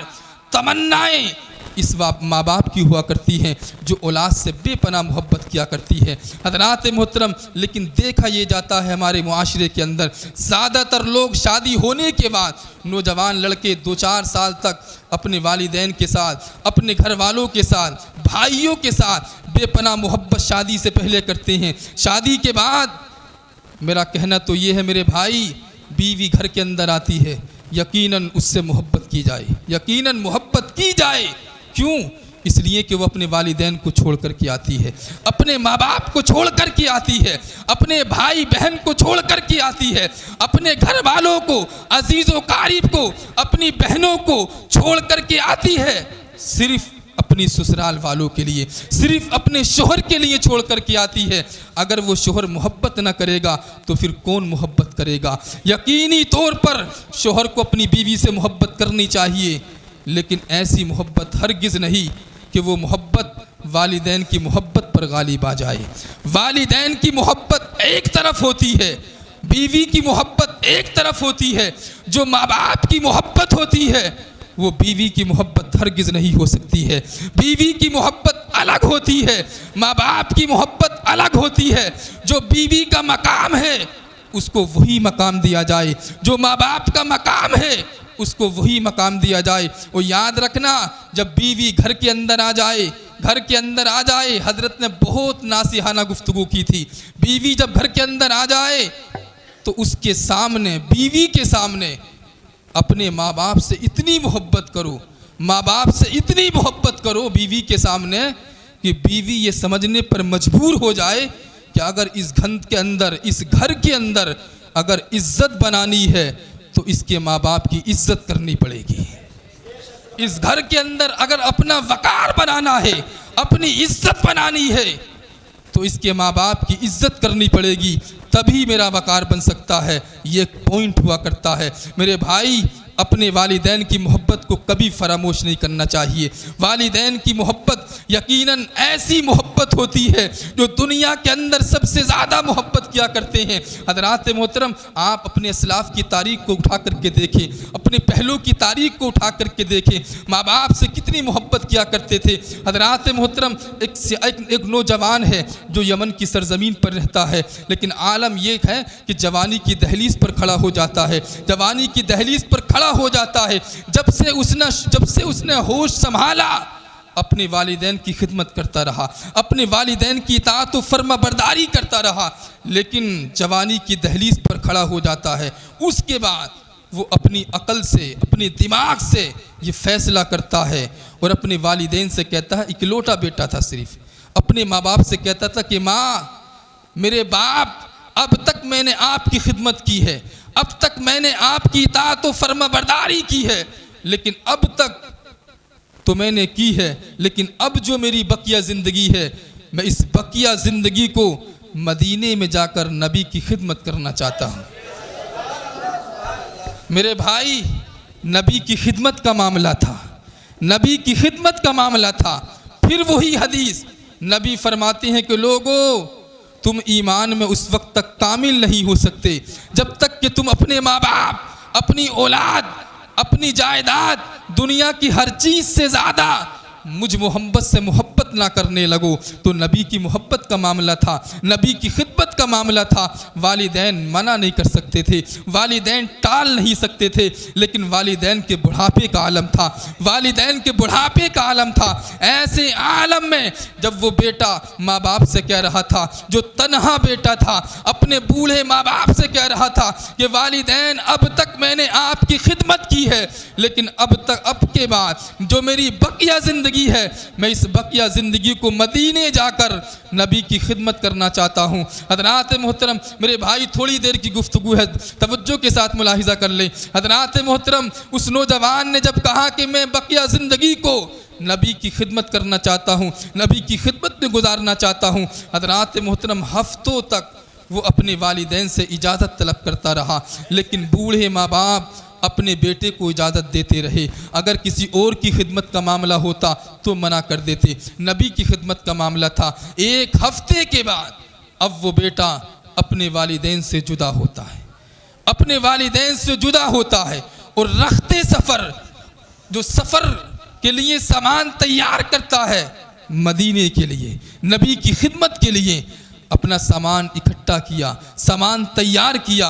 तमन्नाएं इस माँ बाप की हुआ करती हैं जो औलाद से बेपनाह मोहब्बत किया करती है। हज़रात मोहतरम, लेकिन देखा ये जाता है हमारे मुआशरे के अंदर ज़्यादातर लोग शादी होने के बाद, नौजवान लड़के 2-4 साल तक अपने वालिदैन के साथ, अपने घर वालों के साथ, भाइयों के साथ बेपनाह मोहब्बत शादी से पहले करते हैं। शादी के बाद मेरा कहना तो ये है मेरे भाई, बीवी घर के अंदर आती है, यकीनन उससे मोहब्बत की जाए, यकीनन मोहब्बत की जाए। क्यों? इसलिए कि वो अपने वालिदैन को छोड़ कर के आती है, अपने माँ बाप को छोड़ कर के आती है, अपने भाई बहन को छोड़ कर के आती है, अपने घर वालों को, अजीज़ों कारीब को, अपनी बहनों को छोड़ कर के आती है, सिर्फ अपनी ससुराल वालों के लिए, सिर्फ अपने शोहर के लिए छोड़ कर के आती है। अगर वो शोहर मोहब्बत न करेगा तो फिर कौन मोहब्बत करेगा? यकीनी तौर पर शोहर को अपनी बीवी से मोहब्बत करनी चाहिए, लेकिन ऐसी मोहब्बत हरगिज़ नहीं कि वो मोहब्बत वालिदैन की मोहब्बत पर गालिब आ जाए। वालिदैन की मोहब्बत एक तरफ होती है, बीवी की मोहब्बत एक तरफ होती है। जो माँ बाप की मोहब्बत होती है वो बीवी की मोहब्बत हरगिज़ नहीं हो सकती है। बीवी की मोहब्बत अलग होती है, माँ बाप की मोहब्बत अलग होती है। जो बीवी का मकाम है उसको वही मकाम दिया जाए, जो माँ बाप का मकाम है उसको वही मकाम दिया जाए। और याद रखना, जब बीवी घर के अंदर आ जाए, घर के अंदर आ जाए, हजरत ने बहुत नासिहाना गुफ्तगू की थी, बीवी जब घर के अंदर आ जाए तो उसके सामने, बीवी के सामने अपने माँ बाप से इतनी मोहब्बत करो, माँ बाप से इतनी मोहब्बत करो बीवी के सामने कि बीवी ये समझने पर मजबूर हो जाए कि अगर इस घर के अंदर, इस घर के अंदर अगर इज्जत बनानी है तो इसके माँ बाप की इज्जत करनी पड़ेगी। इस घर के अंदर अगर अपना वकार बनाना है, अपनी इज्जत बनानी है तो इसके माँ बाप की इज्जत करनी पड़ेगी, तभी मेरा वकार बन सकता है। ये एक पॉइंट हुआ करता है। मेरे भाई, अपने वालिदैन की मोहब्बत को कभी फरामोश नहीं करना चाहिए। वालिदैन की मोहब्बत यकीनन ऐसी मोहब्बत होती है जो दुनिया के अंदर सबसे ज़्यादा मोहब्बत किया करते हैं। हज़रात मोहतरम, आप अपने असलाफ की तारीख को उठा करके देखें, अपने पहलों की तारीख को उठा करके देखें, माँ बाप से कितनी मोहब्बत किया करते थे। हज़रात मोहतरम, एक नौजवान है जो यमन की सरजमीन पर रहता है, लेकिन आलम ये है कि जवानी की दहलीज पर खड़ा हो जाता है, जवानी की दहलीज पर खड़ा हो जाता है। जब से उसने होश संभाला, अपने वालिदैन की खिदमत करता रहा, अपने वालिदैन की इताअत व फर्मा बरदारी करता रहा, लेकिन जवानी की दहलीज पर खड़ा हो जाता है। उसके बाद वो अपनी अकल से, अपने दिमाग से ये फैसला करता है और अपने वालिदैन से कहता है, इकलौता बेटा था सिर्फ, अपने माँ बाप से कहता था कि माँ मेरे बाप, अब तक मैंने आपकी खिदमत की है, अब तक मैंने आपकी इताअत व फर्मा बरदारी की है, लेकिन अब तक तो मैंने की है, लेकिन अब जो मेरी बकिया ज़िंदगी है, मैं इस बकिया ज़िंदगी को मदीने में जाकर नबी की खिदमत करना चाहता हूँ। मेरे भाई, नबी की खिदमत का मामला था, नबी की खिदमत का मामला था। फिर वही हदीस, नबी फरमाते हैं कि लोगों, तुम ईमान में उस वक्त तक कामिल नहीं हो सकते जब तक कि तुम अपने माँ बाप, अपनी औलाद, अपनी जायदाद, दुनिया की हर चीज़ से ज़्यादा मुझ मोहब्बत से मोहब्बत ना करने लगो। तो नबी की मोहब्बत का मामला था, नबी की खिदमत का मामला था। वालिदैन मना नहीं कर सकते थे, वालिदैन टाल नहीं सकते थे, लेकिन वालिदैन के बुढ़ापे का आलम था, वालिदैन के बुढ़ापे का आलम था। ऐसे आलम में जब वो बेटा माँ बाप से कह रहा था, जो तन्हा बेटा था, अपने बूढ़े माँ बाप से कह रहा था कि वालिदैन अब तक मैंने आपकी खिदमत की है, लेकिन अब के बाद जो मेरी बकिया ज़िंदगी है, मैं इस बकिया ज़िंदगी को मदीने जाकर नबी की खिदमत करना चाहता हूँ। हज़रात मोहतरम मेरे भाई, थोड़ी देर की गुफ्तगू है, तवज्जो के साथ मुलाहिज़ा कर लें। हज़रात मोहतरम, उस नौजवान ने जब कहा कि मैं बकिया ज़िंदगी को नबी की खिदमत करना चाहता हूँ, नबी की खिदमत में गुजारना चाहता हूँ, हज़रात मोहतरम हफ्तों तक वो अपने वालिदैन से इजाज़त तलब करता रहा, लेकिन बूढ़े माँ बाप अपने बेटे को इजाज़त देते रहे। अगर किसी और की खिदमत का मामला होता तो मना कर देते, नबी की खिदमत का मामला था। एक हफ्ते के बाद अब वो बेटा अपने वालिदैन से जुदा होता है, अपने वालिदैन से जुदा होता है और रखते सफ़र, जो सफ़र के लिए सामान तैयार करता है मदीने के लिए, नबी की खिदमत के लिए, अपना सामान इकट्ठा किया, सामान तैयार किया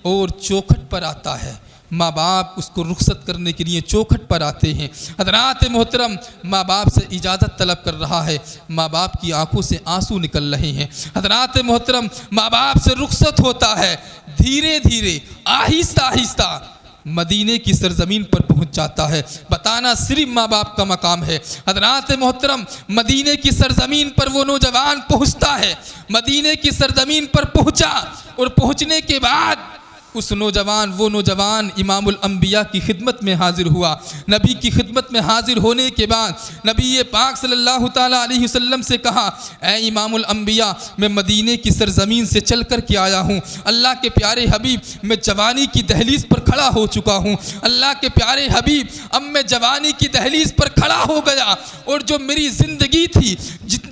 और चौखट पर आता है। माँ बाप उसको रुखसत करने के लिए चौखट पर आते हैं। हज़रात मोहतरम, माँ बाप से इजाज़त तलब कर रहा है, माँ बाप की आंखों से आंसू निकल रहे हैं। हज़रात मोहतरम, माँ बाप से रुखसत होता है, धीरे धीरे आहिस्ता आहिस्ता मदीने की सरजमीन पर पहुंच जाता है। बताना सिर्फ माँ बाप का मकाम है। हज़रात मोहतरम, मदीने की सरजमीन पर वो नौजवान पहुंचता है, मदीने की सरजमीन पर पहुंचा और पहुंचने के बाद वो नौजवान इमामुल अंबिया की खिदमत में हाजिर हुआ। नबी की खिदमत में हाजिर होने के बाद नबी पाक सल्लल्लाहु ताला अलैहि वसल्लम से कहा, ऐ इमामुल अंबिया, मैं मदीने की सरजमीन से चल कर के आया हूँ। अल्लाह के प्यारे हबीब, मैं जवानी की दहलीज पर खड़ा हो चुका हूँ। अल्लाह के प्यारे हबीब, अब मैं जवानी की दहलीज पर खड़ा हो गया और जो मेरी ज़िंदगी थी,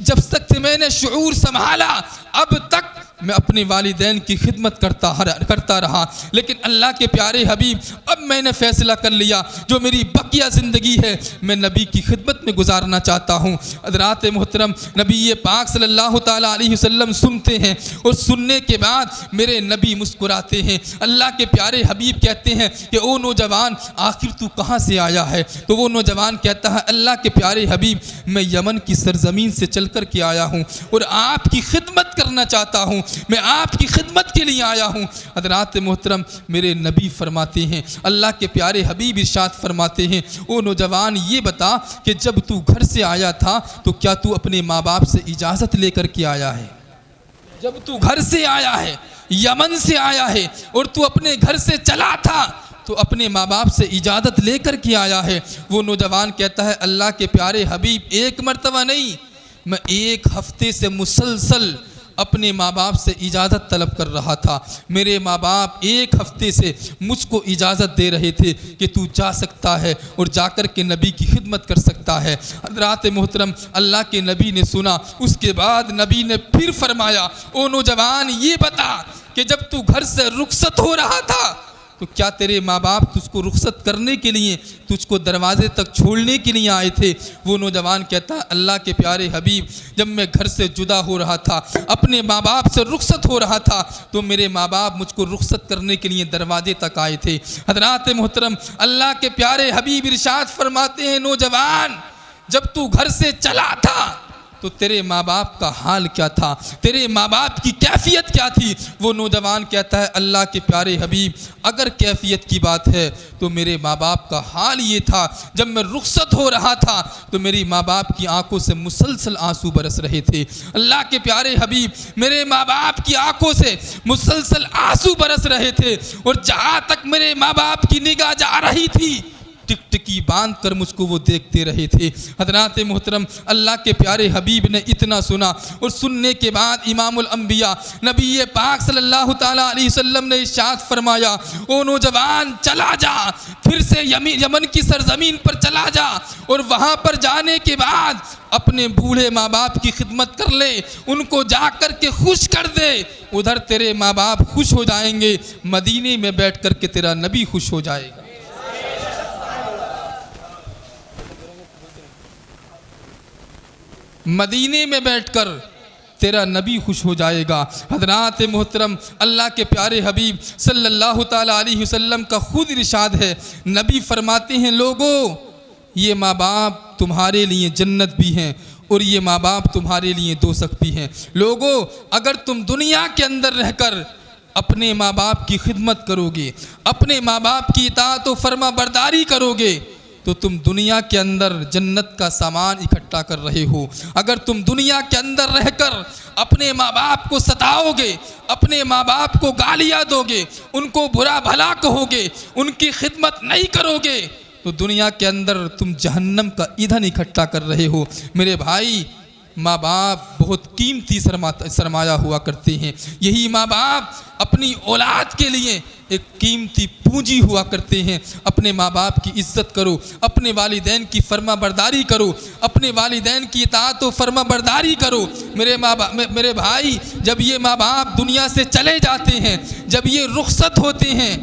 जब तक से मैंने शऊर संभाला, अब तक मैं अपने वालिदैन की खिदमत करता रहा, लेकिन अल्लाह के प्यारे हबीब, अब मैंने फ़ैसला कर लिया, जो मेरी बकिया ज़िंदगी है मैं नबी की खिदमत में गुजारना चाहता हूँ। हज़रात मोहतरम, नबी पाक सल्लल्लाहु ताला अलैहि वसल्लम सुनते हैं और सुनने के बाद मेरे नबी मुस्कुराते हैं। अल्लाह के प्यारे हबीब कहते हैं कि ओ नौजवान, आखिर तू कहाँ से आया है? तो वो नौजवान कहता है, अल्लाह के प्यारे हबीब, मैं यमन की सरजमीन से चल कर के आया हूँ और आपकी खिदमत करना चाहता हूँ, मैं आपकी खिदमत के लिए आया हूँ। हज़रात मोहतरम, मेरे नबी फरमाते हैं, अल्लाह के प्यारे हबीब इरशाद फरमाते हैं, ओ नौजवान, ये बता कि जब तू घर से आया था तो क्या तू अपने माँ बाप से इजाज़त लेकर के आया है? जब तू घर से आया है, यमन से आया है और तू अपने घर से चला था तो अपने माँ बाप से इजाज़त लेकर के आया है? वो नौजवान कहता है, अल्लाह के प्यारे हबीब, एक मरतबा नहीं, मैं एक हफ्ते से मुसलसल अपने माँ बाप से इजाज़त तलब कर रहा था। मेरे माँ बाप एक हफ्ते से मुझको इजाज़त दे रहे थे कि तू जा सकता है और जाकर के नबी की खिदमत कर सकता है। हज़रात मोहतरम, अल्लाह के नबी ने सुना, उसके बाद नबी ने फिर फरमाया, ओ नौजवान, ये बता कि जब तू घर से रुखसत हो रहा था तो क्या तेरे माँ बाप तुझको रुखसत करने के लिए, तुझको दरवाजे तक छोड़ने के लिए आए थे? वो नौजवान कहता है, अल्लाह के प्यारे हबीब, जब मैं घर से जुदा हो रहा था, अपने माँ बाप से रुखसत हो रहा था, तो मेरे माँ बाप मुझको रुखसत करने के लिए दरवाजे तक आए थे। हज़रात मोहतरम, अल्लाह के प्यारे हबीब इरशाद फरमाते हैं, नौजवान, जब तू घर से चला था तो तेरे माँ बाप का हाल क्या था, तेरे माँ बाप की कैफियत क्या थी। वो नौजवान कहता है अल्लाह के प्यारे हबीब, अगर कैफियत की बात है तो मेरे माँ बाप का हाल ये था, जब मैं रुखसत हो रहा था तो मेरी माँ बाप की आंखों से मुसलसल आंसू बरस रहे थे। अल्लाह के प्यारे हबीब, मेरे माँ बाप की आंखों से मुसलसल आंसू बरस रहे थे, और जहाँ तक मेरे माँ बाप की निगाह जा रही थी टिकटिकी बांध कर मुझको वो देखते रहे थे। हज़रात मोहतरम, अल्लाह के प्यारे हबीब ने इतना सुना, और सुनने के बाद इमामुल अंबिया नबी पाक सल्लल्लाहु ताला अलैहि वसल्लम ने इरशाद फरमाया, ओ नौजवान चला जा, फिर से यमन की सरजमीन पर चला जा, और वहाँ पर जाने के बाद अपने बूढ़े माँ बाप की खिदमत कर ले, उनको जा कर के खुश कर दे, उधर तेरे माँ बाप खुश हो जाएंगे, मदीने में बैठ कर के तेरा नबी खुश हो जाएगा। मदीने में बैठकर तेरा नबी खुश हो जाएगा। हज़रात मोहतरम, अल्लाह के प्यारे हबीब सल्लल्लाहु ताला अलैहि वसल्लम का खुद इरशाद है, नबी फरमाते हैं, लोगों ये माँ बाप तुम्हारे लिए जन्नत भी हैं और ये माँ बाप तुम्हारे लिए दोज़ख भी हैं। लोगों, अगर तुम दुनिया के अंदर रहकर अपने माँ बाप की खिदमत करोगे, अपने माँ बाप की इताअत व फर्मा बरदारी करोगे, तो तुम दुनिया के अंदर जन्नत का सामान इकट्ठा कर रहे हो। अगर तुम दुनिया के अंदर रहकर अपने माँ बाप को सताओगे, अपने माँ बाप को गालियाँ दोगे, उनको बुरा भला कहोगे, उनकी खिदमत नहीं करोगे, तो दुनिया के अंदर तुम जहन्नम का ईंधन इकट्ठा कर रहे हो। मेरे भाई, माँ बाप बहुत कीमती सरमाया हुआ करते हैं। यही माँ बाप अपनी औलाद के लिए एक कीमती पूंजी हुआ करते हैं। अपने माँ बाप की इज़्ज़त करो, अपने वालिदैन की फर्मा बरदारी करो, अपने वालिदैन की इताअत व फर्मा बरदारी करो। मेरे भाई, जब ये माँ बाप दुनिया से चले जाते हैं, जब ये रुखसत होते हैं,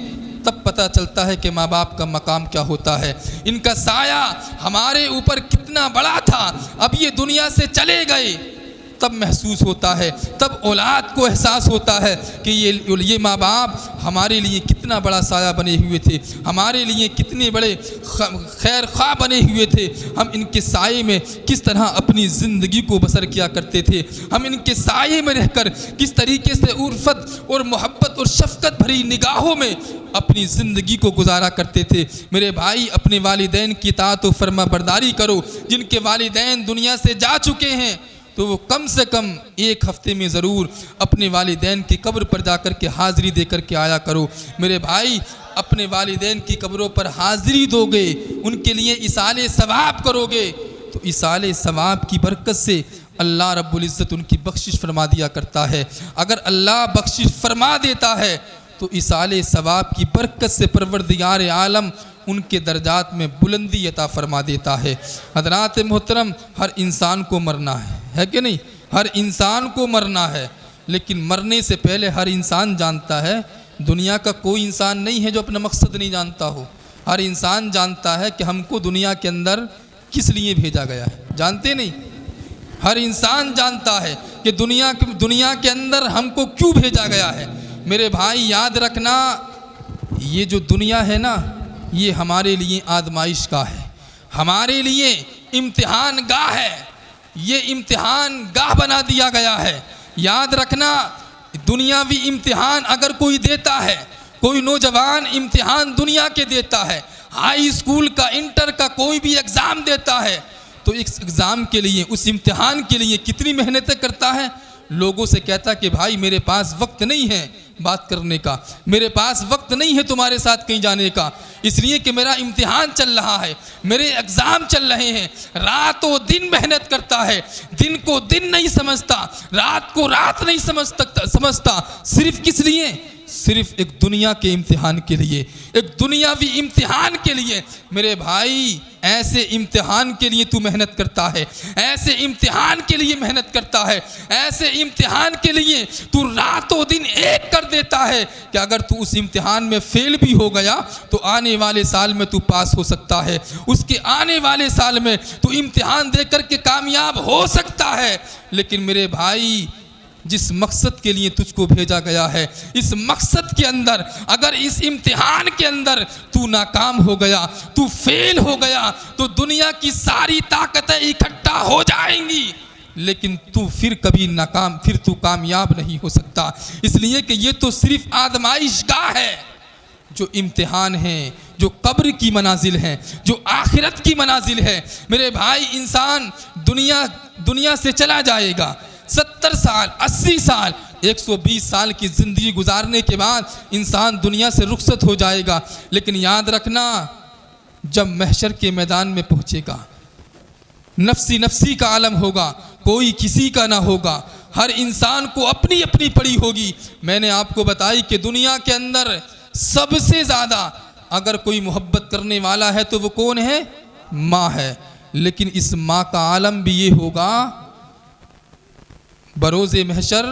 तब पता चलता है कि माँ बाप का मकाम क्या होता है। इनका साया हमारे ऊपर कितना बड़ा था, अब ये दुनिया से चले गए, तब महसूस होता है, तब औलाद को एहसास होता है कि ये माँ बाप हमारे लिए कितना बड़ा साया बने हुए थे, हमारे लिए कितने बड़े खैर ख्वाह बने हुए थे। हम इनके साये में किस तरह अपनी ज़िंदगी को बसर किया करते थे, हम इनके साये में रहकर किस तरीके से उल्फत और मोहब्बत और शफ़क़त भरी निगाहों में अपनी ज़िंदगी को गुजारा करते थे। मेरे भाई, अपने वालिदैन की इताअत व फर्मा बरदारी करो। जिनके वालिदैन दुनिया से जा चुके हैं तो वो कम से कम एक हफ्ते में ज़रूर अपने वालिदैन की कब्र पर जाकर के हाज़िरी दे कर के आया करो। मेरे भाई, अपने वालिदैन की कब्रों पर हाज़िरी दोगे, उनके लिए इसाले सवाब करोगे, तो इसाले सवाब की बरकत से अल्लाह रब्बुल इज़्ज़त उनकी बख्शिश फरमा दिया करता है। अगर अल्लाह बख्शिश फरमा देता है तो इसाले सवाब की बरकत से परवरदिगार आलम उनके दर्जात में बुलंदी अता फरमा देता है। हज़रात मोहतरम, हर इंसान को मरना है कि नहीं? हर इंसान को मरना है, लेकिन मरने से पहले हर इंसान जानता है, दुनिया का कोई इंसान नहीं है जो अपना मकसद नहीं जानता हो। हर इंसान जानता है कि हमको दुनिया के अंदर किस लिए भेजा गया है, जानते नहीं? हर इंसान जानता है कि दुनिया के अंदर हमको क्यों भेजा गया है। मेरे भाई, याद रखना, ये जो दुनिया है ना, ये हमारे लिए आजमाइश का है, हमारे लिए इम्तिहान गाह है। ये इम्तिहान गाह बना दिया गया है। याद रखना, दुनियावी इम्तिहान अगर कोई देता है, कोई नौजवान इम्तिहान दुनिया के देता है, हाई स्कूल का, इंटर का कोई भी एग्ज़ाम देता है, तो इस एग्ज़ाम के लिए, उस इम्तिहान के लिए कितनी मेहनतें करता है। लोगों से कहता कि भाई मेरे पास वक्त नहीं है बात करने का, मेरे पास वक्त नहीं है तुम्हारे साथ कहीं जाने का, इसलिए कि मेरा इम्तिहान चल रहा है, मेरे एग्ज़ाम चल रहे हैं। रातों दिन मेहनत करता है, दिन को दिन नहीं समझता, रात को रात नहीं समझता। सिर्फ किस लिए? सिर्फ एक दुनिया के इम्तिहान के लिए, एक दुनियावी इम्तिहान के लिए। मेरे भाई, ऐसे इम्तिहान के लिए तू मेहनत करता है, ऐसे इम्तिहान के लिए मेहनत करता है, ऐसे इम्तिहान के लिए तू रातों दिन एक कर देता है कि अगर तू उस इम्तिहान में फेल भी हो गया तो आने वाले साल में तू पास हो सकता है, उसके आने वाले साल में तू इम्तिहान दे कर के कामयाब हो सकता है। लेकिन मेरे भाई, जिस मकसद के लिए तुझको भेजा गया है, इस मकसद के अंदर अगर इस इम्तिहान के अंदर तू नाकाम हो गया, तू फेल हो गया, तो दुनिया की सारी ताकतें इकट्ठा हो जाएंगी, लेकिन तू फिर कभी नाकाम, फिर तू कामयाब नहीं हो सकता। इसलिए कि ये तो सिर्फ आजमाइशगाह है। जो इम्तिहान है, जो कब्र की मनाजिल है, जो आखिरत की मनाजिल है, मेरे भाई, इंसान दुनिया से चला जाएगा। 70 साल, 80 साल, 120 साल की ज़िंदगी गुजारने के बाद इंसान दुनिया से रुखसत हो जाएगा। लेकिन याद रखना, जब महशर के मैदान में पहुँचेगा, नफ्सी नफ्सी का आलम होगा, कोई किसी का ना होगा, हर इंसान को अपनी अपनी पड़ी होगी। मैंने आपको बताई कि दुनिया के अंदर सबसे ज़्यादा अगर कोई मोहब्बत करने वाला है तो वो कौन है? माँ है। लेकिन इस माँ का आलम भी ये होगा बरोज़े महशर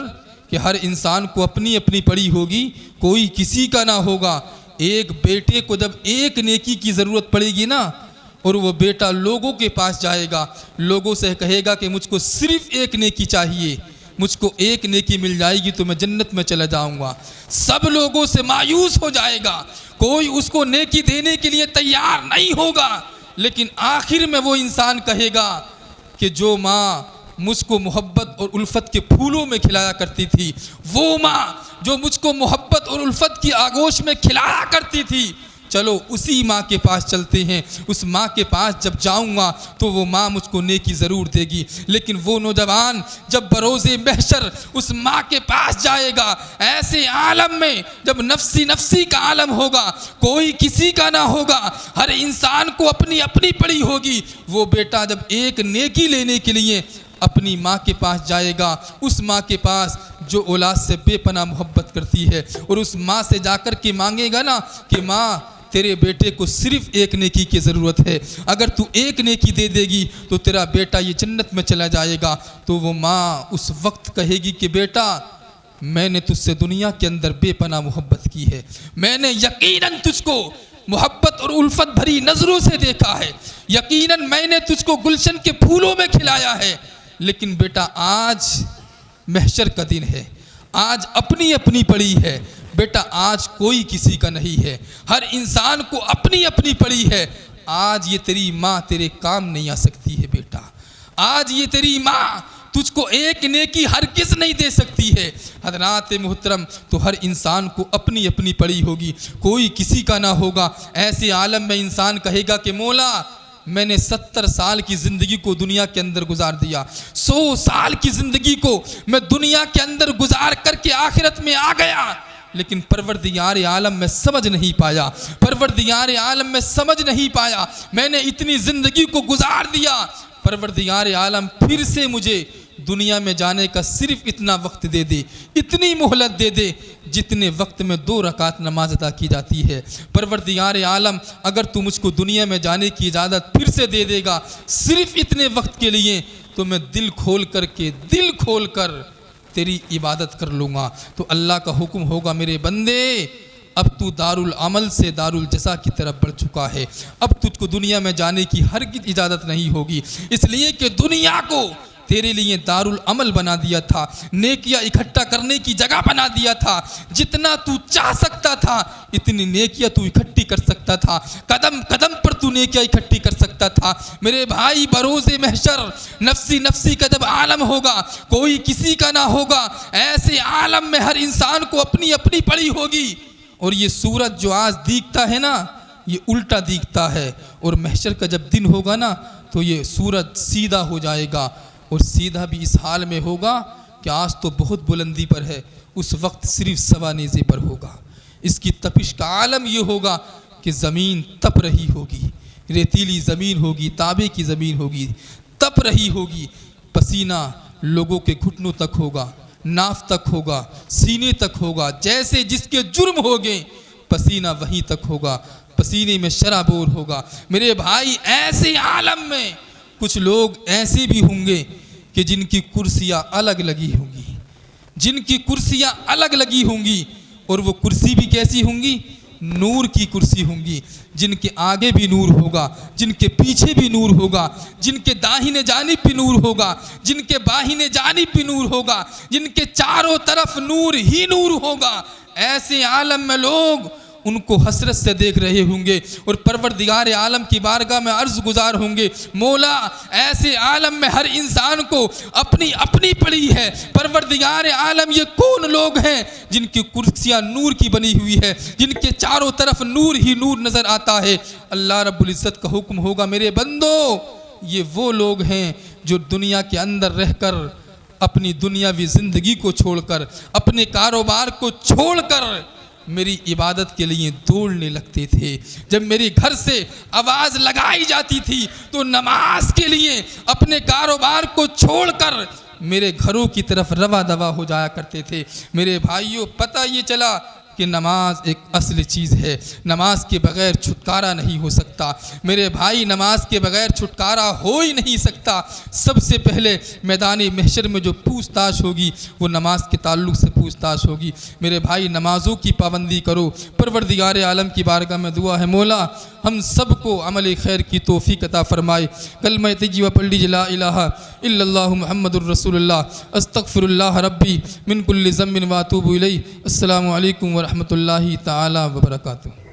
कि हर इंसान को अपनी अपनी पड़ी होगी, कोई किसी का ना होगा। एक बेटे को जब एक नेकी की ज़रूरत पड़ेगी ना, और वो बेटा लोगों के पास जाएगा, लोगों से कहेगा कि मुझको सिर्फ एक नेकी चाहिए, मुझको एक नेकी मिल जाएगी तो मैं जन्नत में चला जाऊंगा। सब लोगों से मायूस हो जाएगा, कोई उसको नेकी देने के लिए तैयार नहीं होगा। लेकिन आखिर में वो इंसान कहेगा कि जो माँ मुझको मोहब्बत और उल्फत के फूलों में खिलाया करती थी, वो माँ जो मुझको मोहब्बत और उल्फत की आगोश में खिलाया करती थी, चलो उसी माँ के पास चलते हैं। उस माँ के पास जब जाऊँगा तो वो माँ मुझको नेकी ज़रूर देगी। लेकिन वो नौजवान जब बरोज़े महशर उस माँ के पास जाएगा, ऐसे आलम में जब नफ्सी नफ्सी का आलम होगा, कोई किसी का ना होगा, हर इंसान को अपनी अपनी पड़ी होगी, वो बेटा जब एक नेकी लेने के लिए अपनी माँ के पास जाएगा, उस माँ के पास जो औलाद से बेपनाह मोहब्बत करती है, और उस माँ से जाकर के मांगेगा ना कि माँ तेरे बेटे को सिर्फ एक नेकी की ज़रूरत है, अगर तू एक नेकी दे देगी तो तेरा बेटा ये जन्नत में चला जाएगा। तो वो माँ उस वक्त कहेगी कि बेटा मैंने तुझसे दुनिया के अंदर बेपनाह मोहब्बत की है, मैंने यकीनन तुझको मोहब्बत और उल्फत भरी नज़रों से देखा है, यकीनन मैंने तुझको गुलशन के फूलों में खिलाया है, लेकिन बेटा आज महशर का दिन है, आज अपनी अपनी पड़ी है बेटा, आज कोई किसी का नहीं है, हर इंसान को अपनी अपनी पड़ी है। आज ये तेरी माँ तेरे काम नहीं आ सकती है बेटा, आज ये तेरी माँ तुझको एक नेकी हरगिज़ नहीं दे सकती है। हज़रात मुहतरम, तो हर इंसान को अपनी अपनी पड़ी होगी, कोई किसी का ना होगा। ऐसे आलम में इंसान कहेगा कि मौला मैंने 70 साल की ज़िंदगी को दुनिया के अंदर गुजार दिया, 100 साल की ज़िंदगी को मैं दुनिया के अंदर गुजार करके आखिरत में आ गया, लेकिन परवरदिगार आलम में समझ नहीं पाया, परवरदिगार आलम में समझ नहीं पाया। मैंने इतनी ज़िंदगी को गुजार दिया, परवरदिगार आलम फिर से मुझे दुनिया में जाने का सिर्फ इतना वक्त दे दे, इतनी मोहलत दे दे जितने वक्त में 2 रकात नमाज अदा की जाती है। परवरदिगार आलम अगर तू मुझको दुनिया में जाने की इजाज़त फिर से दे देगा सिर्फ इतने वक्त के लिए, तो मैं दिल खोल कर तेरी इबादत कर लूँगा। तो अल्लाह का हुक्म होगा, मेरे बंदे अब तू दारुल अमल से दारुल जज़ा की तरफ बढ़ चुका है, अब तुझको दुनिया में जाने की हरगिज़ इजाज़त नहीं होगी, इसलिए कि दुनिया को तेरे लिए दारुल अमल बना दिया था, नेकियां इकट्ठा करने की जगह बना दिया था। जितना तू चाह सकता था इतनी नेकियां तू इकट्ठी कर सकता था, कदम कदम पर तू नेकियां इकट्ठी कर सकता था। मेरे भाई, बरोज़े महशर नफ्सी नफ्सी का जब आलम होगा, कोई किसी का ना होगा, ऐसे आलम में हर इंसान को अपनी अपनी पड़ी होगी। और ये सूरज जो आज दिखता है ना, ये उल्टा दिखता है, और महशर का जब दिन होगा ना तो ये सूरज सीधा हो जाएगा, और सीधा भी इस हाल में होगा कि आज तो बहुत बुलंदी पर है, उस वक्त सिर्फ सवा नेज़े पर होगा। इसकी तपिश का आलम ये होगा कि ज़मीन तप रही होगी, रेतीली ज़मीन होगी, ताबे की ज़मीन होगी, तप रही होगी, पसीना लोगों के घुटनों तक होगा, नाफ तक होगा, सीने तक होगा, जैसे जिसके जुर्म हो गए पसीना वहीं तक होगा, पसीने में शराबोर होगा। मेरे भाई, ऐसे आलम में कुछ लोग ऐसे भी होंगे कि जिनकी कुर्सियाँ अलग लगी होंगी, जिनकी कुर्सियाँ अलग लगी होंगी, और वो कुर्सी भी कैसी होंगी नूर की कुर्सी होंगी, जिनके आगे भी नूर होगा, जिनके पीछे भी नूर होगा, जिनके दाहिने जानिब भी नूर होगा, जिनके बाहिने जानिब भी नूर होगा, जिनके चारों तरफ नूर ही नूर होगा। ऐसे आलम में लोग उनको हसरत से देख रहे होंगे और परवरदिगार आलम की बारगाह में अर्ज गुजार होंगे, मौला ऐसे आलम में हर इंसान को अपनी अपनी पड़ी है। परवरदिगार आलम ये कौन लोग हैं जिनकी कुर्सियाँ नूर की बनी हुई है, जिनके चारों तरफ नूर ही नूर नज़र आता है। अल्लाह रब्बुल इज़्ज़त का हुक्म होगा, मेरे बंदो ये वो लोग हैं जो दुनिया के अंदर रहकर अपनी दुनियावी ज़िंदगी को छोड़कर, अपने कारोबार को छोड़कर मेरी इबादत के लिए दौड़ने लगते थे। जब मेरे घर से आवाज़ लगाई जाती थी तो नमाज के लिए अपने कारोबार को छोड़कर मेरे घरों की तरफ रवा दवा हो जाया करते थे। मेरे भाइयों, पता ये चला कि नमाज एक असली चीज़ है, नमाज के बग़ैर छुटकारा नहीं हो सकता। मेरे भाई, नमाज के बग़ैर छुटकारा हो ही नहीं सकता। सबसे पहले मैदान महशर में जो पूछताछ होगी वो नमाज के ताल्लुक़ से पूछताछ होगी। मेरे भाई, नमाज़ों की पाबंदी करो। परवरदिगार आलम की बारगाह में दुआ है, मौला हम सबको अमल खैर की तौफीक अता फरमाए। कलमा तय्यबा पढ़ लीजिए, ला इलाहा इल्लल्लाहु मुहम्मदुर रसूलुल्लाह, अस्तगफिरुल्लाह रब्बी मिन कुल्लि ज़म्बिन व अतूबु इलैहि। अस्सलामु अलैकुम व रहमतुल्लाहि तआला व बरकातुहू।